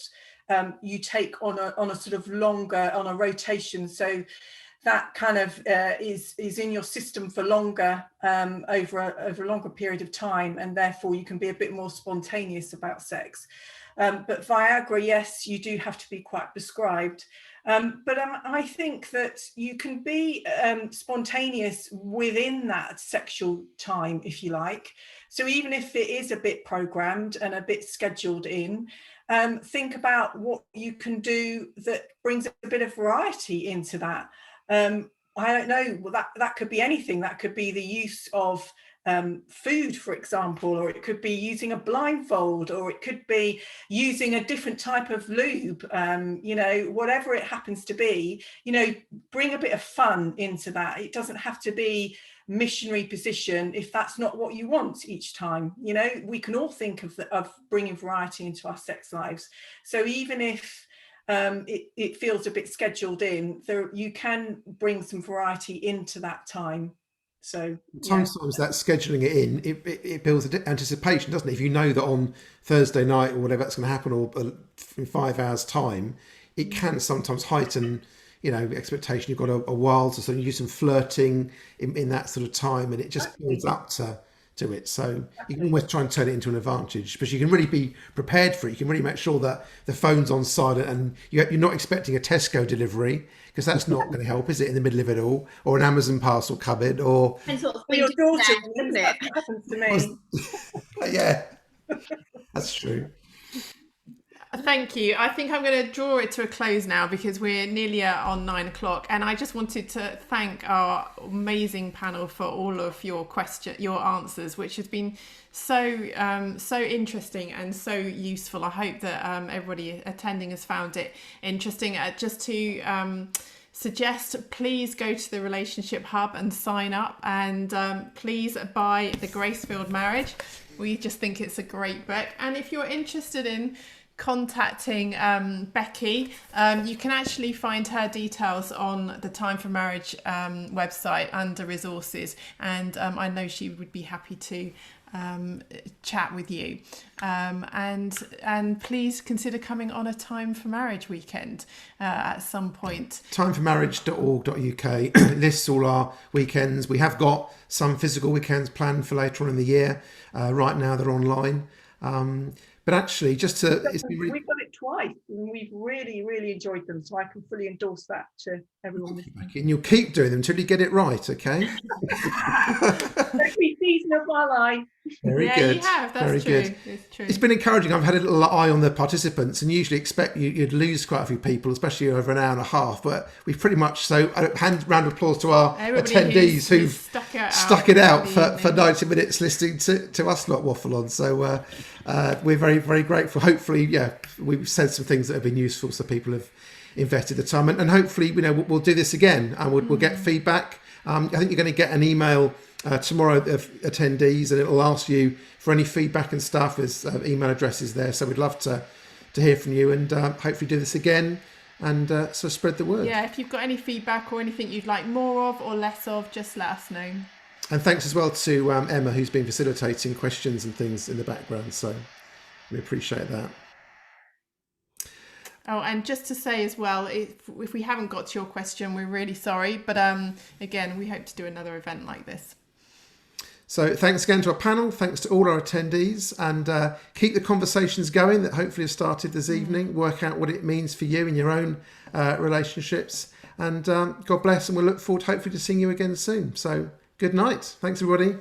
Speaker 5: you take on a sort of longer, on a rotation. So that kind of is in your system for longer, over a longer period of time, and therefore you can be a bit more spontaneous about sex. But Viagra, yes, you do have to be quite prescribed. But I think that you can be spontaneous within that sexual time, if you like. So even if it is a bit programmed and a bit scheduled in, think about what you can do that brings a bit of variety into that. I don't know, well, that could be anything. That could be the use of food, for example, or it could be using a blindfold, or it could be using a different type of lube, whatever it happens to be, bring a bit of fun into that. It doesn't have to be missionary position if that's not what you want each time. We can all think of bringing variety into our sex lives. So even if it feels a bit scheduled in, there you can bring some variety into that time. So
Speaker 2: sometimes that scheduling it in, it builds anticipation, doesn't it? If you know that on Thursday night or whatever that's going to happen, or in 5 hours time, it can sometimes heighten expectation. You've got a while to sort of use some flirting in that sort of time, and it just builds up to it. So you can always try and turn it into an advantage, but you can really be prepared for it. You can really make sure that the phone's on silent, and you're not expecting a Tesco delivery, because that's not going to help, is it, in the middle of it all, or an Amazon parcel cupboard, or
Speaker 5: your daughter, isn't it? That happens to me.
Speaker 2: Yeah, that's true.
Speaker 1: Thank you. I think I'm going to draw it to a close now, because we're nearly on 9 o'clock, and I just wanted to thank our amazing panel for all of your answers, which has been so interesting and so useful. I hope that everybody attending has found it interesting. Just to suggest, please go to the Relationship Hub and sign up, and please buy The Grace-Filled Marriage. We just think it's a great book. And if you're interested in contacting Becky, you can actually find her details on the Time for Marriage website under resources, and I know she would be happy to chat with you, and please consider coming on a Time for Marriage weekend at some point. timeformarriage.org.uk lists all our weekends. We have got some physical weekends planned for later on in the year. Right now they're online. But actually, we've done
Speaker 5: it twice, and we've really, really enjoyed them. So I can fully endorse that to everyone listening.
Speaker 2: And you'll keep doing them until you get it right, okay?
Speaker 5: Every season of my life.
Speaker 2: Very good.
Speaker 1: You have. That's
Speaker 2: very
Speaker 1: true.
Speaker 2: Good.
Speaker 1: It's true.
Speaker 2: It's been encouraging. I've had a little eye on the participants, and usually expect you'd lose quite a few people, especially over an hour and a half. But we've pretty much, round of applause to our attendees who've stuck it out for 90 minutes listening to us lot waffle on. So we're very, very grateful. Hopefully, we've said some things that have been useful, so people have invested the time, and hopefully, we'll do this again, and we'll get feedback. I think you're going to get an email tomorrow of attendees, and it'll ask you for any feedback and stuff. There's email addresses there, so we'd love to to hear from you, and hopefully do this again and sort of spread the word.
Speaker 1: Yeah, if you've got any feedback or anything you'd like more of or less of, just let us know.
Speaker 2: And thanks as well to Emma, who's been facilitating questions and things in the background. So we appreciate that.
Speaker 1: Oh, and just to say as well, if we haven't got to your question, we're really sorry. But again, we hope to do another event like this.
Speaker 2: So thanks again to our panel. Thanks to all our attendees, and keep the conversations going that hopefully have started this evening. Work out what it means for you in your own relationships. And God bless, and we'll look forward hopefully to seeing you again soon. So good night. Thanks, everybody.